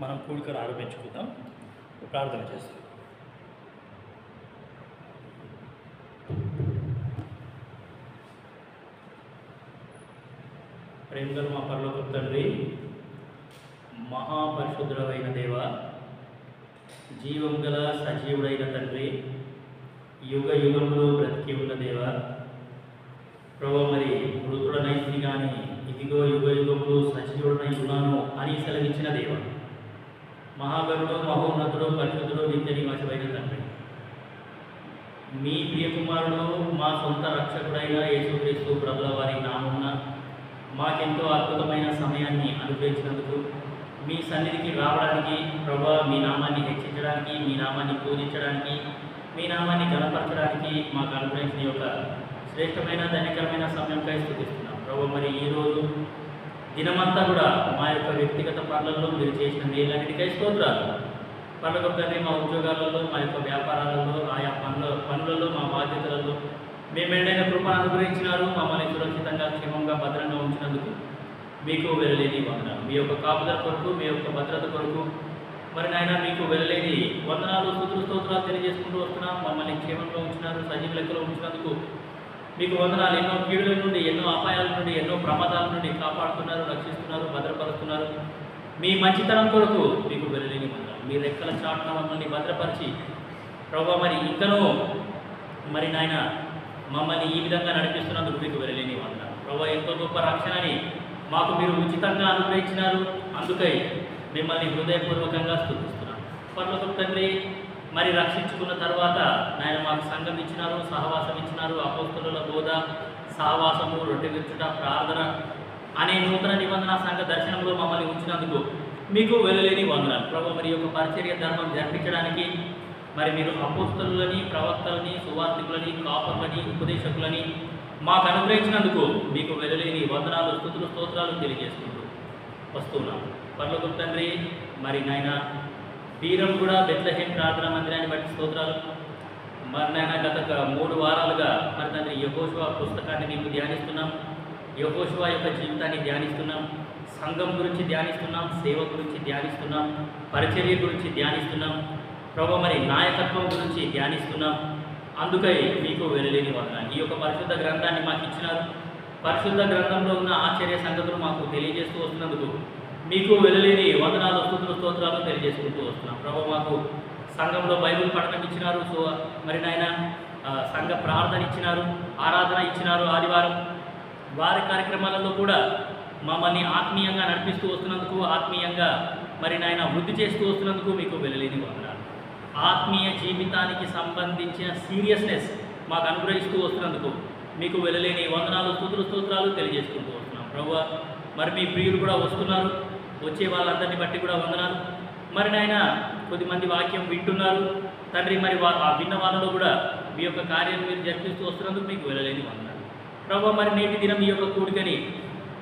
మనం కూడికను ఆరంభించుకుందాం. ప్రార్థన చేస్తాం. ప్రేమగల మా పరలోకపు తండ్రి, మహాపరిశుద్ధుడైన దేవ, జీవం గల సజీవుడైన తండ్రి, యుగ యుగంలో బ్రతికి ఉన్న దేవ, ప్రభు మరి మృతుడనైంది కానీ ఇదిగో యుగ యుగంలో సజీవుడనై ఉన్నాను అని సెలవిచ్చిన దేవ, మహాగరుడు, మహోన్నతుడు, పరిశుద్ధుడు, నిత్య నివాసమైన తండ్రి, మీ ప్రియకుమారుడు మా సొంత రక్షకుడైన యేసుక్రీస్తు ప్రభుల వారి నామమున మాకెంతో అద్భుతమైన సమయాన్ని అనుగ్రహించినందుకు, మీ సన్నిధికి రావడానికి, ప్రభువా మీ నామాన్ని హెచ్చించడానికి, మీ నామాన్ని పూజించడానికి, మీ నామాన్ని గణపరచడానికి మాకు అనుగ్రహించిన యొక్క శ్రేష్టమైన ధన్యకరమైన సమయంకై స్తుతిస్తున్నాం. ప్రభు మరి ఈరోజు దినమంతా కూడా మా యొక్క వ్యక్తిగత పనులలో మీరు చేసిన మేలన్నిటికై స్తోత్రాలు. పనులకు తండ్రి, మా ఉద్యోగాలలో, మా యొక్క వ్యాపారాలలో, ఆయా పనులలో, మా బాధ్యతలలో మేము మెండైన కృపను అనుగ్రహించినారు. మమ్మల్ని సురక్షితంగా, క్షేమంగా, భద్రంగా ఉంచినందుకు మీకు వెళ్ళలేని వందనాలు. మీ యొక్క కాపుదల కొరకు, మీ యొక్క భద్రత కొరకు మరి నాయన మీకు వెళ్ళలేని వందనాలు, స్తుతులు, స్తోత్రాలు తెలియజేసుకుంటూ వస్తున్నాం. మమ్మల్ని క్షేమంగా ఉంచినారు, సజీవ లెక్కలో ఉంచినందుకు మీకు వందనాలు. ఎన్నో కీడుల నుండి, ఎన్నో అపాయాల నుండి, ఎన్నో ప్రమాదాల నుండి కాపాడుతున్నారు, రక్షిస్తున్నారు, భద్రపరుస్తున్నారు. మీ మంచితనం కొరకు మీకు వెళ్ళలేని వందనాలు. మీ రెక్కల చాటున మమ్మల్ని భద్రపరిచి ప్రభు మరి ఇంకనూ మరి నాయన మమ్మల్ని ఈ విధంగా నడిపిస్తున్నందుకు మీకు వెళ్ళలేని వందనాలు. ప్రభు ఎంతో గొప్ప రక్షణని మాకు మీరు ఉచితంగా అనుగ్రహించినారు. అందుకై మిమ్మల్ని హృదయపూర్వకంగా స్తుతిస్తున్నాను. పరలోకపు తండ్రి, మరి రక్షించుకున్న తర్వాత నాయన మాకు సంఘం ఇచ్చినారు, సహవాసం ఇచ్చినారు. అపోస్తలుల బోధ, సహవాసము, రొట్టె విరుచుట, ప్రార్థన అనే నూతన నిబంధన సంఘ దర్శనంలో మమ్మల్ని ఉంచినందుకు మీకు వెళ్ళలేని వందనాలు. ప్రభు మరి యొక్క పరిచర్య ధర్మం జరిపించడానికి మరి మీరు అపోస్తలులని, ప్రవక్తలని, సువార్థికులని, కాపర్లని, ఉపదేశకులని మాకు అనుగ్రహించినందుకు మీకు వెళ్ళలేని వందనాలు, స్తుతులు, స్తోత్రాలు తెలియజేసుకుంటూ వస్తున్నాం. పరలోకపు తండ్రి, మరి నాయన వీరం కూడా బెత్లెహేం ప్రార్థనా మందిరాన్ని బట్టి స్తోత్రాలు. మరి నాయన గత 3 వారాలుగా మరి తండ్రి యెహోషువ పుస్తకాన్ని మేము ధ్యానిస్తున్నాం. యెహోషువ యొక్క జీవితాన్ని ధ్యానిస్తున్నాం. సంఘం గురించి ధ్యానిస్తున్నాం, సేవ గురించి ధ్యానిస్తున్నాం, పరిచర్య గురించి ధ్యానిస్తున్నాం. ప్రభు మరి నాయకత్వం గురించి ధ్యానిస్తున్నాం. అందుకై మీకు వెళ్ళలేని వందనాలు. ఈ యొక్క పరిశుద్ధ గ్రంథాన్ని మాకు ఇచ్చినారు. పరిశుద్ధ గ్రంథంలో ఉన్న ఆశ్చర్య సంగతులు మాకు తెలియజేస్తూ వస్తున్నందుకు మీకు వెళ్ళలేని వందనాలు, స్తుతులు, స్తోత్రాలు తెలియజేసుకుంటూ వస్తున్నాం. ప్రభు మాకు సంఘంలో బైబిల్ పఠనం ఇచ్చినారు. సో మరి నాయన సంఘ ప్రార్థన ఇచ్చినారు, ఆరాధన ఇచ్చినారు. ఆదివారం వారి కార్యక్రమాలలో కూడా మమ్మల్ని ఆత్మీయంగా నడిపిస్తూ వస్తున్నందుకు, ఆత్మీయంగా మరి నాయన వృద్ధి చేస్తూ వస్తున్నందుకు మీకు వెళ్ళలేని వందనాలు. ఆత్మీయ జీవితానికి సంబంధించిన సీరియస్నెస్ మాకు అనుగ్రహిస్తూ వస్తున్నందుకు మీకు వెళ్ళలేని వందనాలు, స్తుతులు, స్తోత్రాలు తెలియజేసుకుంటూ వస్తున్నాం. ప్రభువా మరి మీ ప్రియులు కూడా వస్తున్నారు. వచ్చే వాళ్ళందరినీ బట్టి కూడా వందనాలు. మరి నాయన కొద్దిమంది వాక్యం వింటున్నారు తండ్రి. మరి ఆ విన్న వాళ్ళలో కూడా మీ యొక్క కార్యాన్ని మీరు జరిపిస్తూ వస్తున్నందుకు మీకు వెళ్ళలేని వందనాలు. ప్రభువా మరి నేటి దినం ఈ యొక్క కూడికని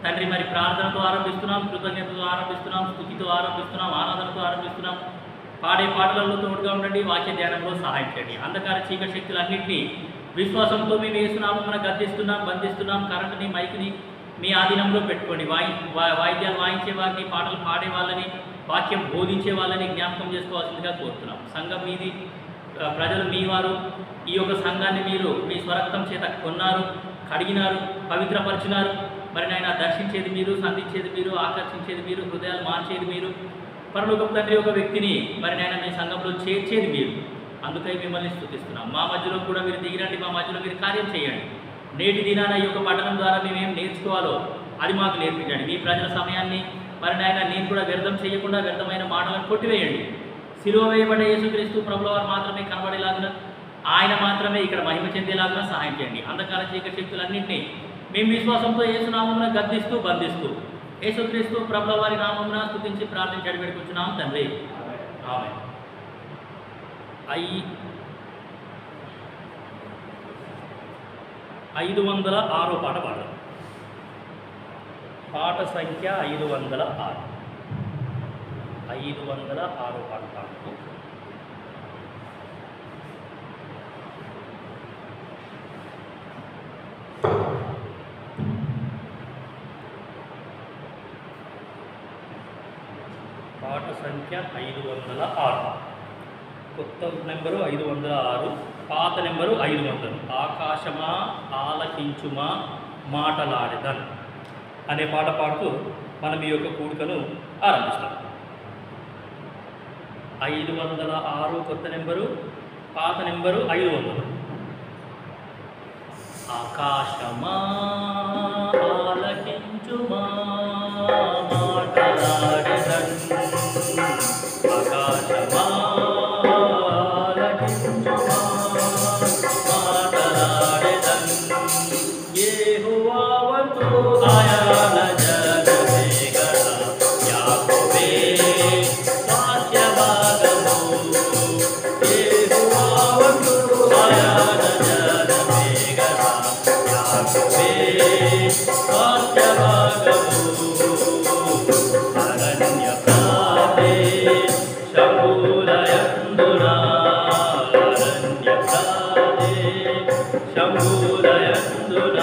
తండ్రి మరి ప్రార్థనతో ఆరంభిస్తున్నాం, కృతజ్ఞతతో ఆరంభిస్తున్నాం, స్తుతితో ఆరంభిస్తున్నాం, ఆరాధనతో ఆరంభిస్తున్నాం. పాడే పాటలలో తోడుగా ఉండండి, వాక్య ధ్యానంలో సహాయం చేయండి. అంధకార చీకటి శక్తులన్నింటినీ విశ్వాసంతో మేము వేస్తున్నాము, గద్దిస్తున్నాం, బంధిస్తున్నాం. కరెంటుని, మైక్ని మీ ఆధీనంలో పెట్టుకోండి. వాయిద్యాలు వాయించే వారిని, పాటలు పాడే వాళ్ళని, వాక్యం బోధించే వాళ్ళని జ్ఞాపకం చేసుకోవాల్సిందిగా కోరుతున్నాం. సంఘం మీది, ప్రజలు మీ వారు. ఈ యొక్క సంఘాన్ని మీరు మీ స్వరక్తం చేత కొన్నారు, కడిగినారు, పవిత్రపరిచినారు. మరి నాయన దర్శించేది మీరు, సంధించేది మీరు, ఆకర్షించేది మీరు, హృదయాలు మార్చేది మీరు. పరలోకపు తండ్రి ఒక వ్యక్తిని మరి నాయన మీ సంఘంలో చేర్చేది మీరు. అందుకై మిమ్మల్ని స్తుతిస్తున్నాం. మా మధ్యలో కూడా మీరు దిగిరండి, మా మధ్యలో మీరు కార్యం చేయండి. నేటి దినాన ఈ యొక్క పఠనం ద్వారా మేమేం నేర్చుకోవాలో అది మాకు నేర్పించండి. మీ ప్రజల సమయాన్ని మరి నాయన నేను కూడా వ్యర్థం చేయకుండా వ్యర్థమైన మాటలను కొట్టివేయండి. సిలువ వేయబడే యేసుక్రీస్తు ప్రభుల వారు మాత్రమే కనబడేలాగున, ఆయన మాత్రమే ఇక్కడ మహిమ చెందేలాగున సహాయం చేయండి. అంధకార చీకటి శక్తులన్నింటినీ మేము విశ్వాసంతో యేసునామమున గద్దిస్తూ, బంధిస్తూ యేసుక్రీస్తు ప్రభుల వారి నామమున స్తుతించి ప్రార్థించి పెట్టుకుంటున్నాం తండ్రి. ఆమేన్. 506 పాట పాడదాం. పాట సంఖ్య 506. 506 పాట పాడుతూ పాట సంఖ్య 506. కొత్త నెంబరు 506, పాత నెంబరు 500. ఆకాశమా ఆలకించుమా మాటలాడెదన్ అనే పాట పాడుతూ మనం ఈ యొక్క కూడికను ఆరంభిస్తాం. 506 కొత్త నెంబరు, పాత నెంబరు 500. ఆకాశమా ఆలకించుమా మాటలాడెదన్, ఆకాశమా ఆలకించుమా మాటలాడెదన్, యెహోవా వంతు ఆయన జగమేగల యాకోబే స్వాస్థ్యభాగము, యెహోవా వంతు ఆయన జగమేగల యాకోబే స్వాస్థ్యభాగము. అరణ్య ప్రదేశ శంభూలయందున, అరణ్య ప్రదేశ శంభూలయందున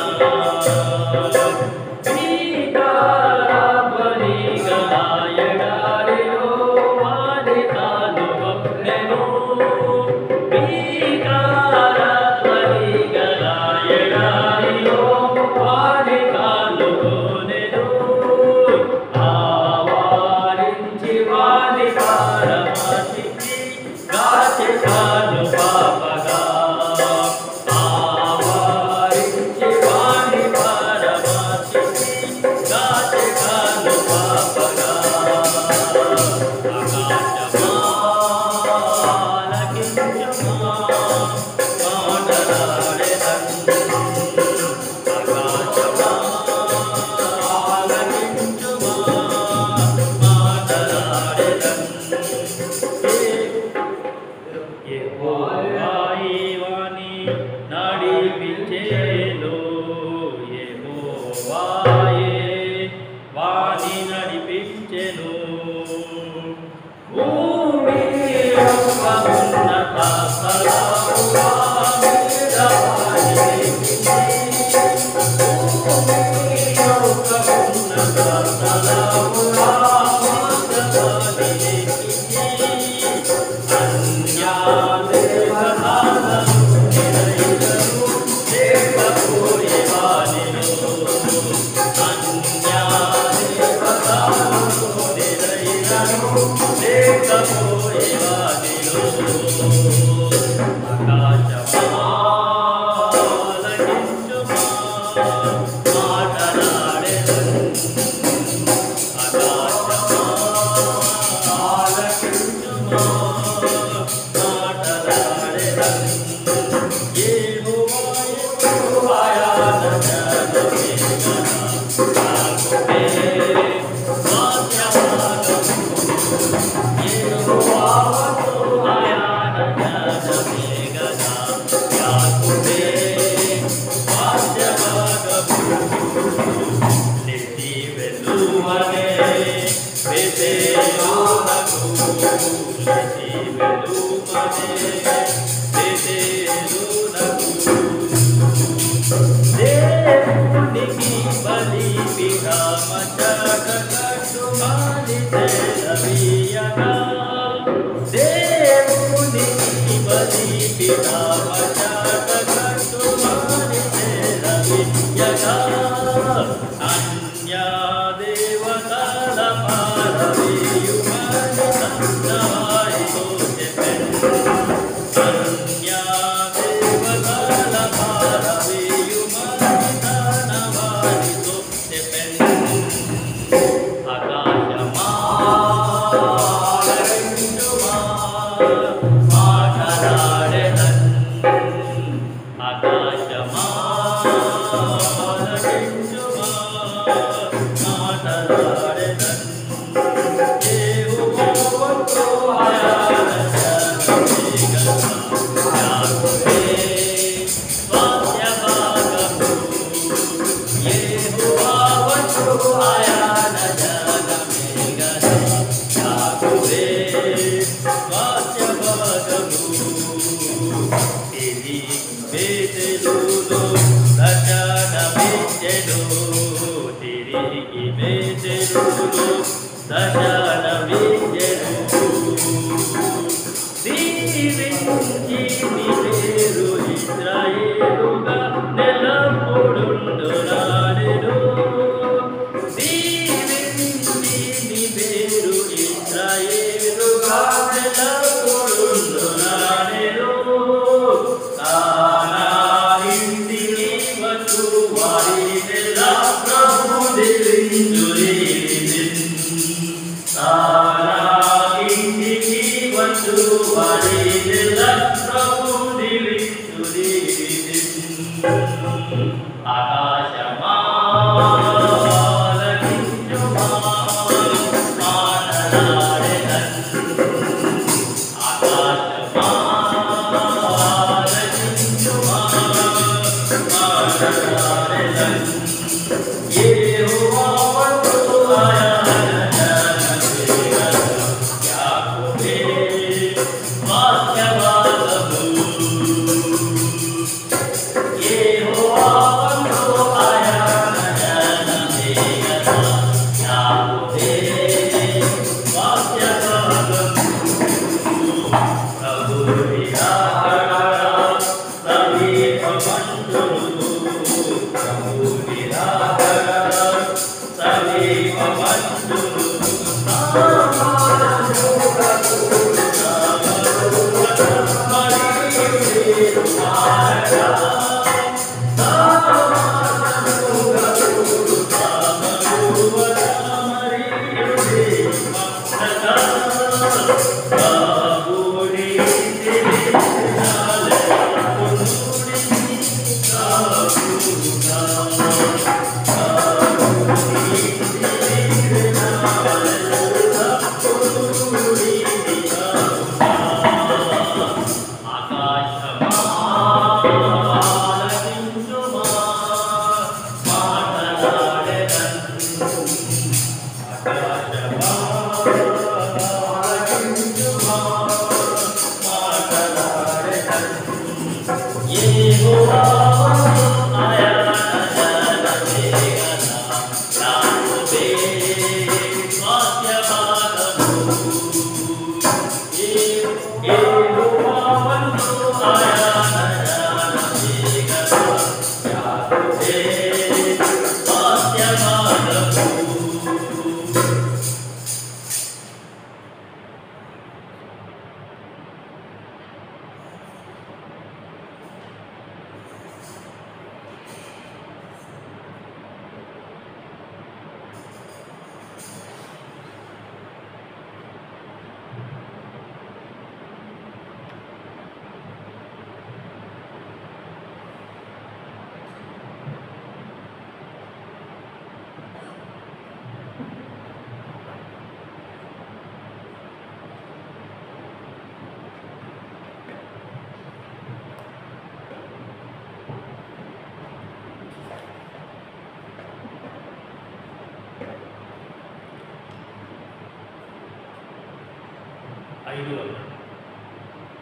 దశన విద్యను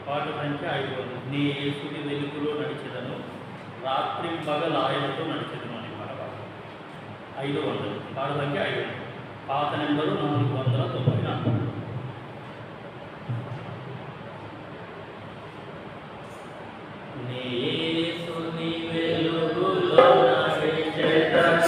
పాట సంఖ్య 500. నీ యేసుని వెలుగులో నడిచెదను, రాత్రి పగలాయనతో నడిచెదను అని పాట. 500 పాట సంఖ్య 500. పాత నెంబరు 494. నీ యేసుని వెలుగులో నడిచెదను,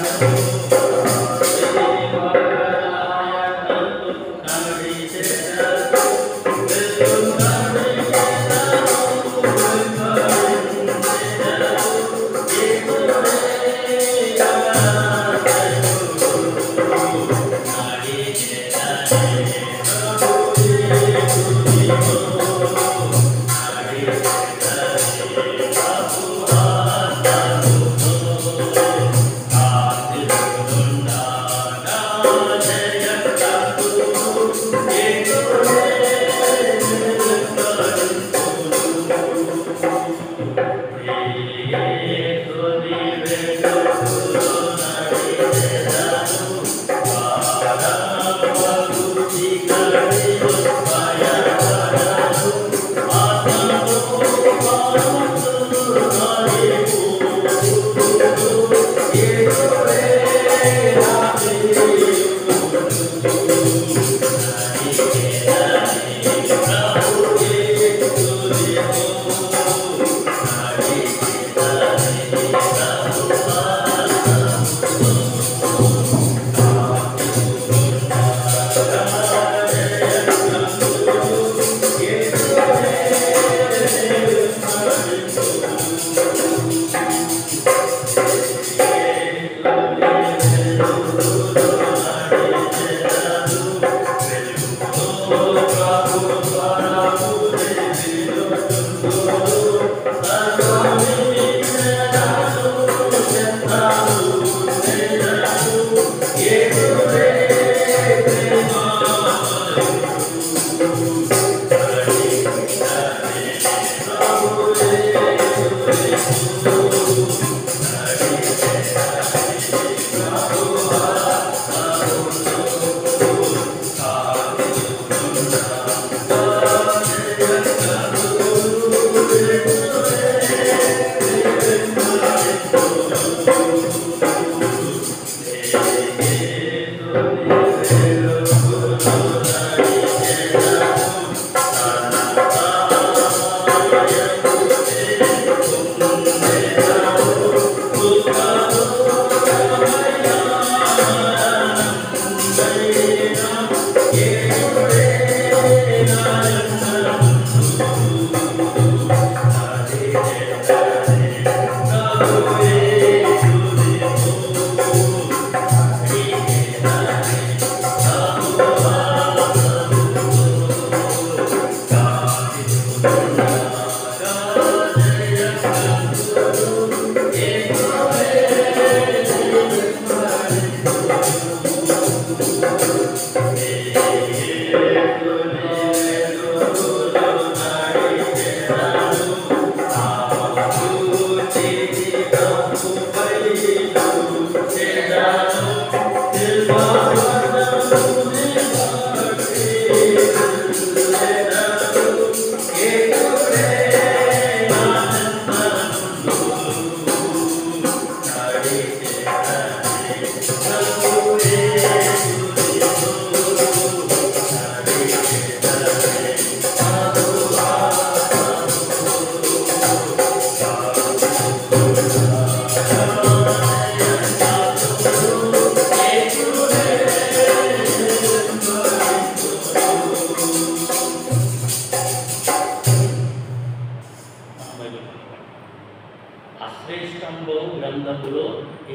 అశ్రేష్టంబో గ్రంథములో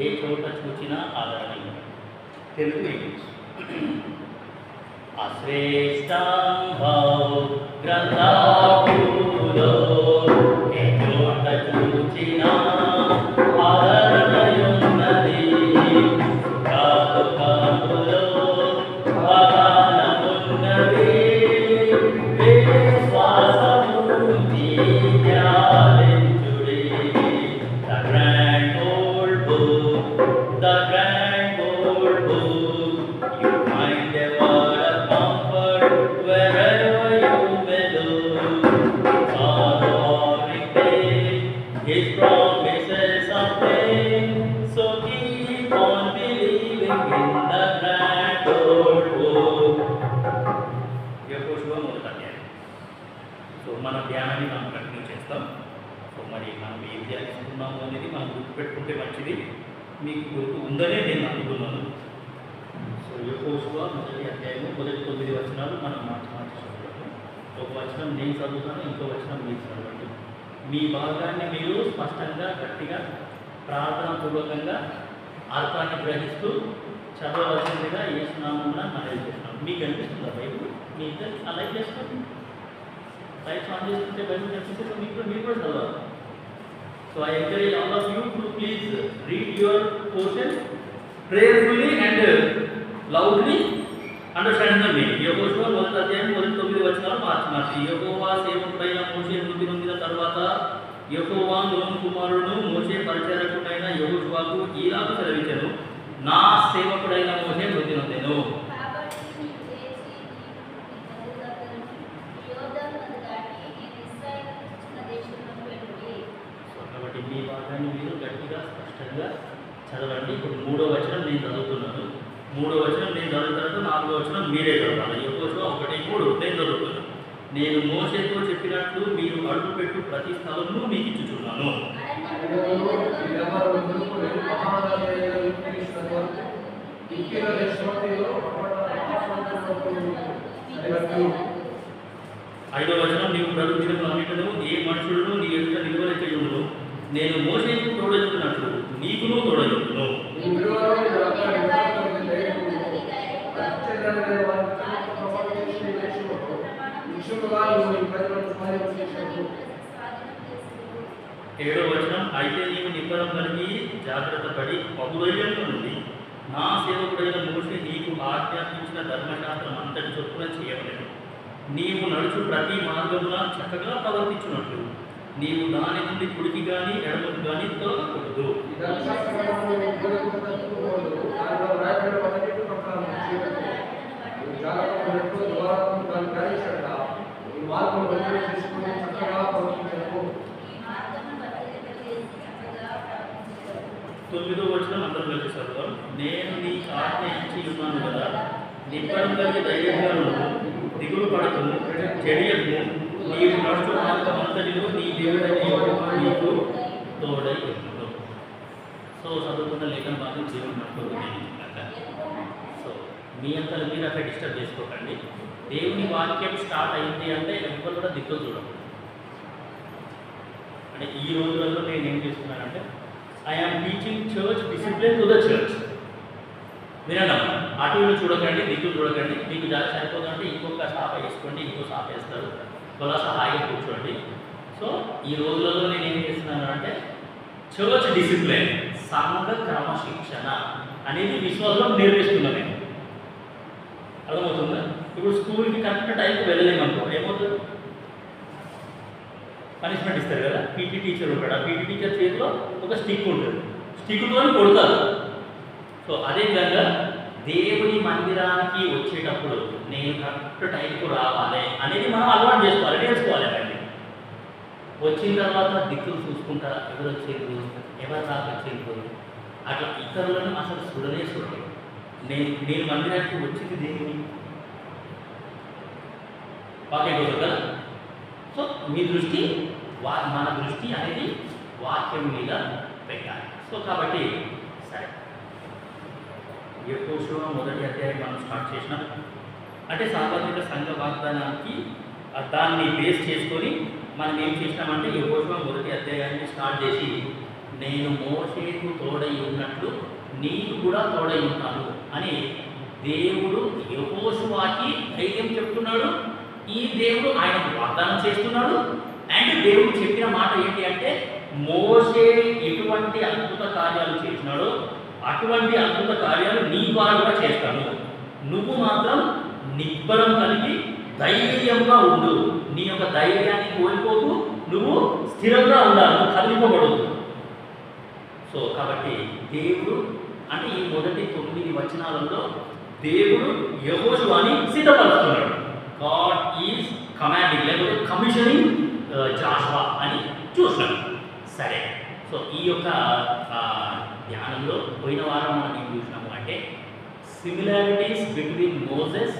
ఏ చోట చూచినా ఆదరణ తెలుగు ఇంగ్లీష్. అశ్రేష్టంబో గ్రంథములో ఏ చోట చూచినా ఆదరణయున్నది. కాపులో వాహనమున్నది విశ్వాసము ధ్యానించుడి. The grand old book, the grand old book. You find a word of comfort wherever you may look. It's all the warning day, His promises are plain. So keep on believing in the grand old book. యెహోషువ మొదటి అధ్యాయం. So మన ధ్యానాన్ని మనం continue చేస్తాం. So మరి మనం ఏం ధ్యానిస్తున్నాము అనేది మనం గుర్తుపెట్టుకుంటే మంచిది. మీకు గుర్తు ఉందనే నేను అనుకున్నాను. సో యెహోషువ మొదటి అధ్యాయము మొదటి 9 వచనాలు మనం మార్చి చదువుతాము. ఒక వచనం నేను చదువుతాను, ఇంకో వచనం మీరు చదవండి. మీ భాగాన్ని మీరు స్పష్టంగా గట్టిగా ప్రార్థనాపూర్వకంగా అర్థాన్ని గ్రహిస్తూ చదవవలసిందిగా యేసునామమున మనవి చేస్తున్నాం. మీకు అనిపిస్తుందా బైబిల్? మీ ఇద్దరు అలా చేసుకోండి. లైట్స్ ఆన్ చేసుకుంటే బైబిల్ కనిపిస్తే మీరు కూడా చదవాలి. So I encourage all of you to please read your portion prayerfully and loudly understanding the meaning. యెహోషువ మొదటి అధ్యాయం మొదటి 9 వచనాలు మార్చి యెహోవా సేవకుడైన మోషే మృతి నొందిన తర్వాత యెహోవా నూను కుమారుడును మోషే పరిచారకుడైన యెహోషువకు ఈలాగు సెలవిచ్చెను. నా సేవకుడైన మోషే మృతి నొందెను. కాబట్టి మీ భాగాన్ని మీరు గట్టిగా స్పష్టంగా చదవండి. ఇప్పుడు 3వ వచనం నేను చదువుతున్నాను. 3వ వచనం నేను చదివిన తర్వాత 4వ వచనం మీరే చదవాలి. యెహోషువ 1:3 నేను చదువుతున్నాను. నేను మోషేతో చెప్పినట్లు మీరు అడుగుపెట్టు ప్రతి స్థలము మీకు ఇచ్చుచున్నాను. ఐదవ వచనం నీవు ప్రవచించినట్లును ఏ మనుషులను నీ ఎదుట నిలువలేకయుండును. నేను మోషేకు తోడయున్నట్లు నీకును తోడయుండును. ఏడవ వచనం అయితే నీవు నిబ్బరం కలిగి జాగ్రత్త పడి బహుధైర్యంగా నుండి నా సేవకుడైన మోషే నీకు ఆజ్ఞాపించిన ధర్మశాస్త్రం అంతటి చొప్పున చేయవలెను. నీవు నడుచు ప్రతి మార్గమున చక్కగా ప్రవర్తించున్నట్లు నీవు దాని నుండి కుడికి కానీ ఎడమకు కానీ తొలగకూడదు. తొమ్మిదో వచనం అందరూ కలిసి చదువు. నేను నీ ఆజ్ఞ ఇచ్చి ఉన్నాను కదా, నిబ్బరం కలిగి ధైర్యంగా ఉండు, దిగులు పడకుము, చెడియకు, నీవు నడుచు మార్గమంతటిలో నీ దేవుడైన యెహోవా నీకు తోడై ఉన్నాడు. సో చదువుకున్న లేఖన భాగం జీవన పట్టుకుంది. సో మీ అంతా మీరు అక్కడ డిస్టర్బ్ చేసుకోకండి. దేవుని వాక్యం స్టార్ట్ అయింది అంటే ఎవరు కూడా దిక్కులు చూడదు. అంటే ఈ రోజులలో నేను ఏం చేస్తున్నానంటే I'm teaching church discipline to the church. వినడం అటు ఇటు చూడకండి, దిక్కులు చూడకండి. మీకు జాగ్రత్త సరిపోతుందంటే ఇంకొక సాప వేసుకోండి, ఇంకో సాప వేస్తారు, కొలాస హాయిగా కూర్చోండి. సో ఈ రోజులలో నేను ఏం చేస్తున్నాను అంటే చర్చ్ డిసిప్లిన్, సంఘ క్రమశిక్షణ అనేది విశ్వాసంలో నేర్పిస్తున్నాను నేను. అర్థమవుతుందా? ఇప్పుడు స్కూల్కి కరెక్ట్ టైంకి వెళ్ళలేమనుకో ఏమవుతుంది? పనిష్మెంట్ ఇస్తారు కదా. పీటీ టీచర్ ఉంటాడు, ఆ పీటీ టీచర్ చేతిలో ఒక స్టిక్ ఉంటుంది, స్టిక్తో కొడతారు. సో అదేవిధంగా దేవుని మందిరానికి వచ్చేటప్పుడు నేను కరెక్ట్ టైంకు రావాలి అనేది మనం అలవాటు చేసుకోవాలి, నేర్చుకోవాలి. అండి వచ్చిన తర్వాత దిక్కులు చూసుకుంటా ఎవరు వచ్చేది, ఎవరు రాకొచ్చేది, అట్లా ఇతరులను అసలు చూడనే చూడలేదు. నేను మందిరానికి వచ్చింది దేవుని వాక్యం కోసం కదా. సో మీ దృష్టి మన దృష్టి అనేది వాక్యం మీద పెట్టాలి. సో కాబట్టి సరే, యెహోషువ మొదటి అధ్యాయం మనం స్టార్ట్ చేసినాం. అంటే సార్వత్రిక సంఘ వాగ్దానానికి దాన్ని బేస్ చేసుకొని మనం ఏం చేసినామంటే యెహోషువ మొదటి అధ్యాయాన్ని స్టార్ట్ చేసి నేను మోషేకు తోడై ఉన్నట్లు నీకు కూడా తోడై ఉంటాను అని దేవుడు యెహోషువకి ధైర్యం చెప్తున్నాడు. ఈ దేవుడు ఆయనకు వాగ్దానం చేస్తున్నాడు. అండ్ దేవుడు చెప్పిన మాట ఏంటి అంటే మోషే ఎటువంటి అద్భుత కార్యాలు చేసినాడో అటువంటి అద్భుత కార్యాలు నీ ద్వారా కూడా చేస్తాను. నువ్వు మాత్రం నిబ్బరం కలిగి ధైర్యంగా ఉండు. నీ యొక్క ధైర్యాన్ని కోల్పోతూ నువ్వు స్థిరంగా ఉండాలి, నువ్వు కదిలిపోకూడదు. సో కాబట్టి దేవుడు అంటే ఈ మొదటి 9 వచనాలలో దేవుడు యెహోషువని సిద్ధపరుస్తున్నాడు. గాడ్ ఈజ్ కమాండింగ్ లేకపోతే కమిషనింగ్ జాషువా అని చూస్తున్నాడు. సరే, సో ఈ యొక్క ధ్యానంలో పోయిన వారం మనం ఏం చూసినాము అంటే similarities between Moses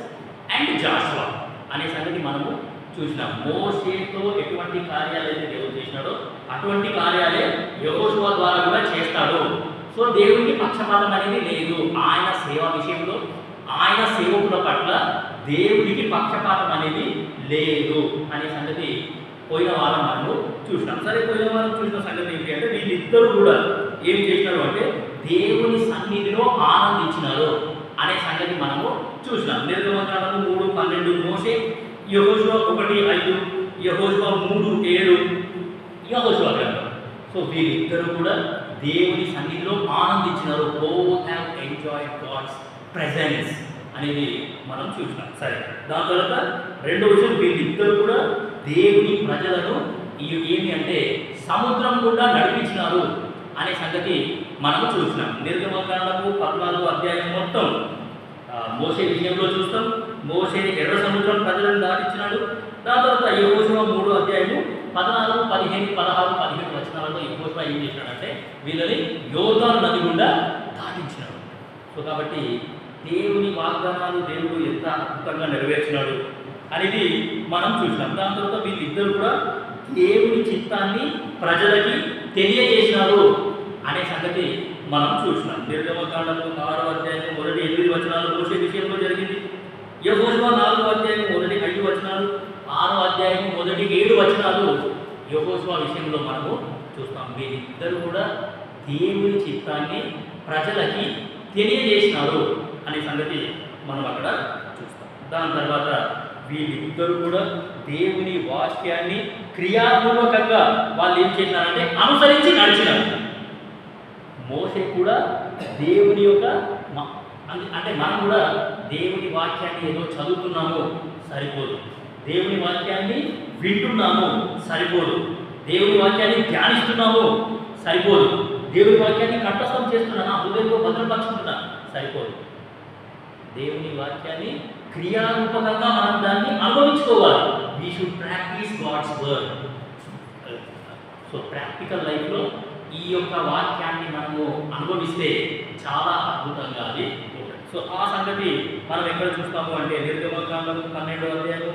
and Joshua అనే సంగతి మనము చూసినాం. మోషేతో ఎటువంటి కార్యాలు అయితే దేవుడు చేసినాడో అటువంటి కార్యాలే యెహోషువ ద్వారా కూడా చేస్తాడు. సో దేవునికి పక్షపాతం అనేది లేదు. ఆయన సేవ విషయంలో ఆయన సేవకుల పట్ల దేవుడికి పక్షపాతం అనేది లేదు అనే సంగతి పోయిన వారం మనము చూసినాం. సరే, పోయిన వారం చూసిన సంగతి ఏంటి అంటే వీళ్ళిద్దరూ కూడా ఏం చేసినారు అంటే దేవుని సన్నిధిలో ఆనందించినారు అనే సంగతి మనము చూసినాం. నిర్గమకాండము 3:12 మోషే, యెహోషువ 1:5, యెహోషువ 3:7 యెహోషువ గ్రంథం. సో వీళ్ళిద్దరూ కూడా దేవుని సన్నిధిలో ఆనందించినారు. Both have enjoyed God's presence అనేది మనం చూసినాం. సరే, దాని తర్వాత రెండో విషయం వీళ్ళిద్దరూ కూడా దేవుని ప్రజలను ఏమి అంటే సముద్రం గుండా నడిపించినారు అనే సంగతి మనము చూసినాం. నిర్గమకాండము 14వ అధ్యాయం మొత్తం మోషే విషయంలో చూస్తాం. మోషే ఎర్ర సముద్రం ప్రజలను దాటించినాడు. దాని తర్వాత యెహోషువ 3వ అధ్యాయము 14, 15, 16, 17 వచనాలలో యెహోషువ ఏం చేసినాడంటే వీళ్ళని యోర్దాను నది గుండా దాటించినాడు. సో కాబట్టి దేవుని వాగ్దానాలు దేవుడు ఎంత అద్భుతంగా నెరవేర్చినాడు అనేది మనం చూసినాం. దాని తర్వాత వీళ్ళిద్దరూ కూడా దేవుని చిత్తాన్ని ప్రజలకి తెలియజేసినారు అనే సంగతి మనం చూసినాం. నిర్గమకాండము 6వ అధ్యాయం 1-8 వచనాలు మోషే విషయంలో జరిగింది. యెహోషువ 4వ అధ్యాయం 1-5 వచనాలు, 6వ అధ్యాయం 1-7 వచనాలు యెహోషువ విషయంలో మనము చూస్తాం. వీళ్ళిద్దరూ కూడా దేవుని చిత్తాన్ని ప్రజలకి తెలియజేసినారు అనే సంగతి మనం అక్కడ చూస్తాం. దాని తర్వాత వీళ్ళిద్దరూ కూడా దేవుని వాక్యాన్ని క్రియాపూర్వకంగా వాళ్ళు ఏం చేసినారంటే అనుసరించి నడిచినారు. మోషే కూడా దేవుని యొక్క అంటే మనం కూడా దేవుని వాక్యాన్ని ఏదో చదువుతున్నాము సరిపోదు, దేవుని వాక్యాన్ని వింటున్నాము సరిపోదు. దేవుని వాక్యాన్ని ధ్యానిస్తున్నాము సరిపోదు. దేవుని వాక్యాన్ని కంఠస్థం చేస్తున్నాను, హృదయంలో భద్రపరుచుకుంటున్నా సరిపోదు. దేవుని వాక్యాన్ని క్రియారూపకంగా మనం దాన్ని అనుభవించుకోవాలి. We should practice God's word. So practical లైఫ్లో ఈ యొక్క వాక్యాన్ని మనము అనుభవిస్తే చాలా అద్భుతంగా అది ఉంటుంది. సో ఆ సంగతి మనం ఎక్కడ చూస్తాము అంటే నిర్గమకాండము 12వ అధ్యాయం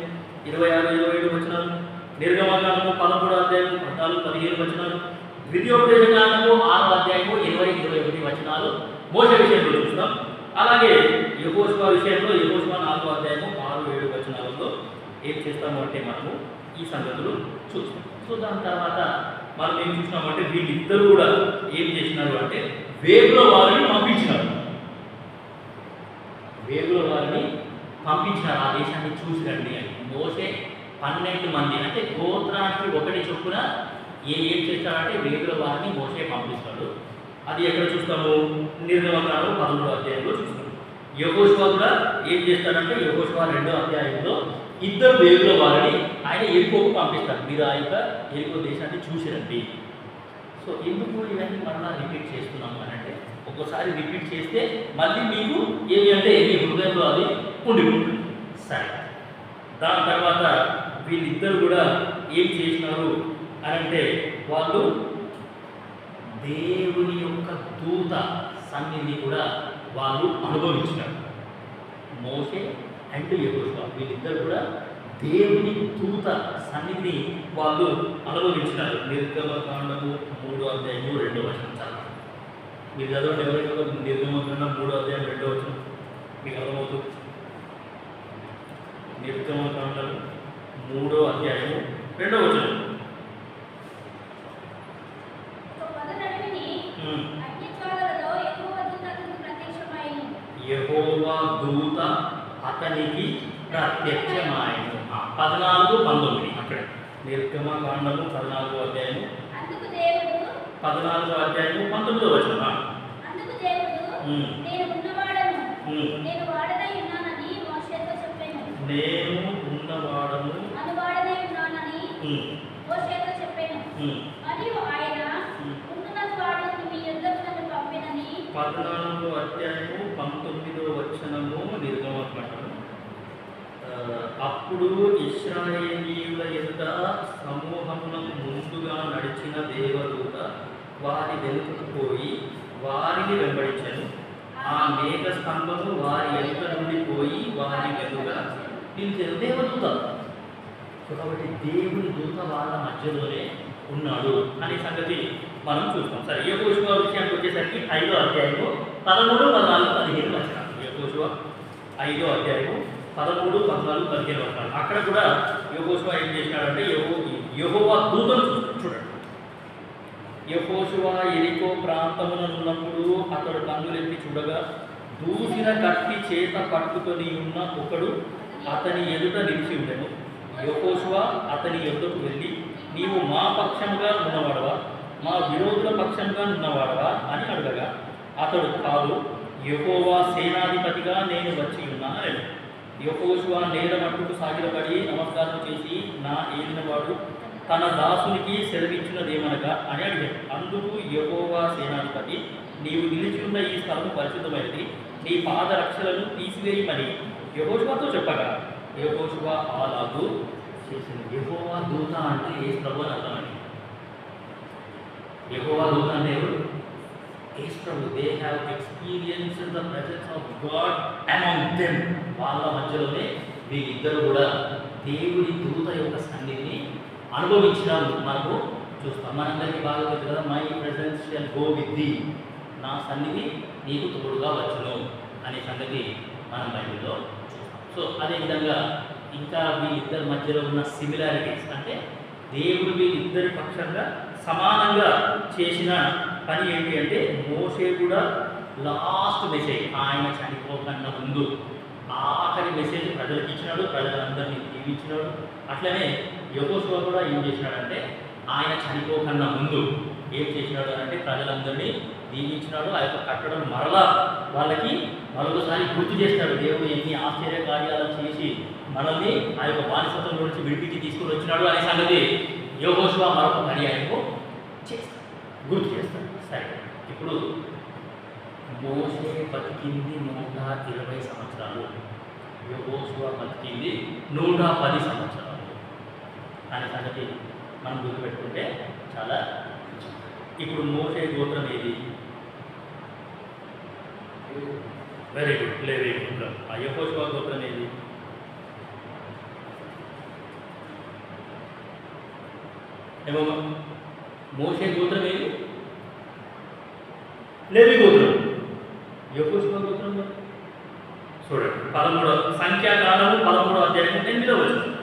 26, 27 వచనాలు, నిర్గమకాండము 13వ అధ్యాయం 14, 15 వచనాలు, ద్వితీయోపదేశకాండము 6వ అధ్యాయము 20, 21 వచనాలు మోషే విషయంలో చూస్తాం. అలాగే యెహోషువ విషయంలో యెహోషువ 4వ అధ్యాయము 6, 7 వచనాలలో ఏం చేస్తాము అంటే మనము ఈ సంగతులు చూస్తాం. సో దాని తర్వాత మనం ఏం చూసినామంటే వీళ్ళిద్దరూ కూడా ఏం చేసినారు అంటే వేగుల వారిని పంపించినారు. వేగుల వారిని పంపించినారు, ఆ దేశాన్ని చూసి రండి అని. మోషే 12 మంది అంటే గోత్రానికి ఒకటి చొప్పున ఏం చేస్తాడంటే వేగుల వారిని మోషే పంపిస్తాడు. అది ఎక్కడ చూస్తాము? నిర్గమకాండం 13వ అధ్యాయంలో చూస్తాము. యెహోషువ కూడా ఏం చేస్తాడంటే యెహోషువ 2వ అధ్యాయంలో ఇద్దరు వేగుల వారిని ఆయన ఎరుకోకు పంపిస్తారు. మీరు ఆ యొక్క ఎరుకో దేశాన్ని చూసిరండి. సో ఎందుకు ఇవన్నీ మరలా రిపీట్ చేస్తున్నాము అని అంటే ఒక్కోసారి రిపీట్ చేస్తే మళ్ళీ మీకు ఏమి అంటే మీ హృదయంలో అది ఉండిపోతుంది. సరే, దాని తర్వాత వీళ్ళిద్దరు కూడా ఏం చేసినారు అని అంటే వాళ్ళు దేవుని యొక్క దూత సన్నిధిని కూడా వాళ్ళు అనుభవించినారు. మోషే అండ్ యెహోషువ వీళ్ళిద్దరు కూడా దేవుని దూత సన్నిధిని వాళ్ళు అనుభవించినారు. నిర్గమకాండము 3వ అధ్యాయము 2వ వచనం చదవండి. మీరు చదవండి, ఎవరైనా నిర్గమకాండం 3వ అధ్యాయం 2వ వచనం మీకు అర్థమవుతుంది. నిర్గమకాండం 3వ అధ్యాయము 2వ వచనం. యెహోవా దూత అతనికి ప్రత్యక్షమాయను. 14, 19 అక్కడ నిర్గమకాండము 14వ అధ్యాయము 14వ అధ్యాయము 19వ వచనం. నేను ఉన్నవాడను మరియు ఆయన 14వ అధ్యాయము 19వ వచనము నిర్గమకాండము. అప్పుడు ఇశ్రాయేలీయుల ఎదుట సమూహమునకు ముందుగా నడిచిన దేవదూత వారి వెనుకకు పోయి వారిని వెంబడించెను. ఆ మేఘ స్తంభము వారి ఎదుట నుండి పోయి వారి వెనుక నిలిచెను. దేవదూత. కాబట్టి దేవుని దూత వాళ్ళ మధ్యలోనే ఉన్నాడు అనే సంగతి మనం చూస్తాం. సరే, యెహోషువ విషయానికి వచ్చేసరికి 5వ అధ్యాయము 13, 14, 15 వచనాలు. యెహోషువ 5వ అధ్యాయము 13, 14, 15 వచనాలు. అక్కడ కూడా యెహోషువ ఏం చేసినాడంటే యెహోవా దూతను చూడండి. యెహోషువ యెరికో ప్రాంతముననున్నప్పుడు అతడు కన్నులెత్తి చూడగా దూసిన కత్తి చేత పట్టుకొని ఉన్న ఒకడు అతని ఎదుట నిలిచి ఉండెను. యెహోషువ అతని ఎదుటకు వెళ్ళి, నీవు మా పక్షముగా ఉన్నవాడవా మా విరోధుల పక్షంగా ఉన్నవాడవా అని అడగగా అతడు, కాదు, యెహోవా సేనాధిపతిగా నేను వచ్చి ఉన్నాను. యెహోషువ నేల మట్టుకు సాగిలపడి నమస్కారం చేసి, నా ఏలినవాడు తన దాసునికి సెలవిచ్చినదేమనగా అని అడిగాడు. అందుకు యెహోవా సేనాధిపతి, నీవు నిలిచి ఉన్న ఈ స్థలము పరిశుద్ధమైనది, నీ పాదరక్షలను తీసివేయమని యెహోషువతో చెప్పగా యెహోషువ అలాగూ చేసింది. యెహోవా దూత అంటే యేసు ప్రభు అని అర్థమండి. యెహోవా దూత అంటే ఎవరు? యేసు ప్రభు. They have experienced the presence of God among them. వాళ్ళ మధ్యలోనే వీళ్ళిద్దరు కూడా దేవుని దూత యొక్క సన్నిధిని అనుభవించడం మనకు చూస్తాం. మనందరికీ బాగా తెలుసు కదా, my presence shall go with the, నా సన్నిధి నీకు తోడుగా వచ్చును అనే సంగతి మనం బైబిల్లో చూస్తాం. సో అదేవిధంగా ఇంకా వీళ్ళిద్దరి మధ్యలో ఉన్న సిమిలారిటీస్ అంటే దేవుడు వీళ్ళిద్దరి పక్షంగా సమానంగా చేసిన పని ఏంటి అంటే మోషే కూడా లాస్ట్ మెసేజ్ ఆయన చనిపోకన్నా ముందు ఆఖరి మెసేజ్ ప్రజలకు ఇచ్చినాడు, ప్రజలందరినీ దీవించినాడు. అట్లనే యెహోషువ కూడా ఏం చేసినాడంటే ఆయన చనిపోకన్నా ముందు ఏం చేసినాడు అంటే ప్రజలందరినీ దీవించినాడు. ఆ యొక్క కట్టడం మరలా వాళ్ళకి మరొకసారి గుర్తు చేస్తాడు. దేవుడు ఎన్ని ఆశ్చర్య కార్యాలు చేసి మనల్ని ఆ యొక్క బానిసత్వం నుంచి విడిపించి తీసుకుని వచ్చినాడు అనే సంగతి యెహోషువ మరొక పర్యాయము చేస్తాడు, గుర్తు చేస్తాడు. సరే, ఇప్పుడు మోషే బతికింది 120 సంవత్సరాలు, యెహోషువ బతికింది 110 సంవత్సరాలు అనే సంగతి మనం గుర్తుపెట్టుకుంటే చాలా. ఇప్పుడు మోషే గోత్రం ఏది? వెరీ గుడ్, లేవి గోత్రం. ఆ యెహోషువ గోత్రం ఏది? ఏమో మోషే గోత్రం ఏది? లేవి గోత్రం. యెహోషువ గోత్రం చూడండి, 13 సంఖ్యాకాండము 13వ అధ్యాయం 8వ వచనం.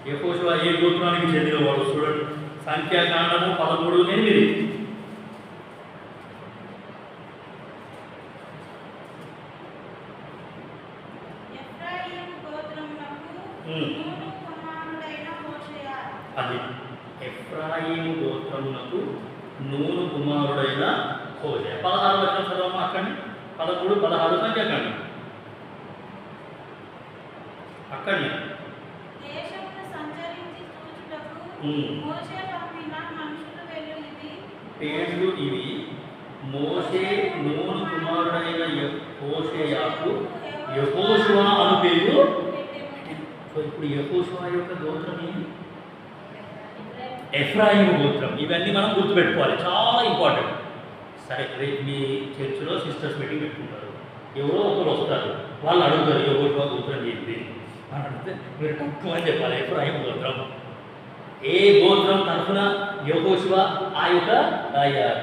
యెహోషువ ఏ గోత్రానికి చెందినవాడు? చూడండి, సంఖ్యాకాండము 13:8. అది ఎఫ్రాయిము గోత్రమునకు నూను కుమారుడైన హోషేయ. 16 వచనం చదవమా అక్కడి 13, 16 సంఖ్యాకాండం అక్కడి పేర్లు ఇవి. మోషే నూను కుమారుడైన హోషేయకు యెహోషువ అను పేరు. సో ఇప్పుడు యెహోషువ యొక్క గోత్రం ఏంటి? ఎఫ్రాయిము గోత్రం. ఇవన్నీ మనం గుర్తుపెట్టుకోవాలి, చాలా ఇంపార్టెంట్. సరే, రేపు మీ చర్చిలో సిస్టర్స్ మీటింగ్ పెట్టుకుంటారు, ఎవరో ఒకరు వస్తారు, వాళ్ళు అడుగుతారు యెహోషువ గోత్రం ఏంటి అని అడిగితే మీరు తక్కువ అని చెప్పాలి, ఎఫ్రాయిము గోత్రం. ఏ గోత్రం తరఫున యెహోషువ ఆ యొక్క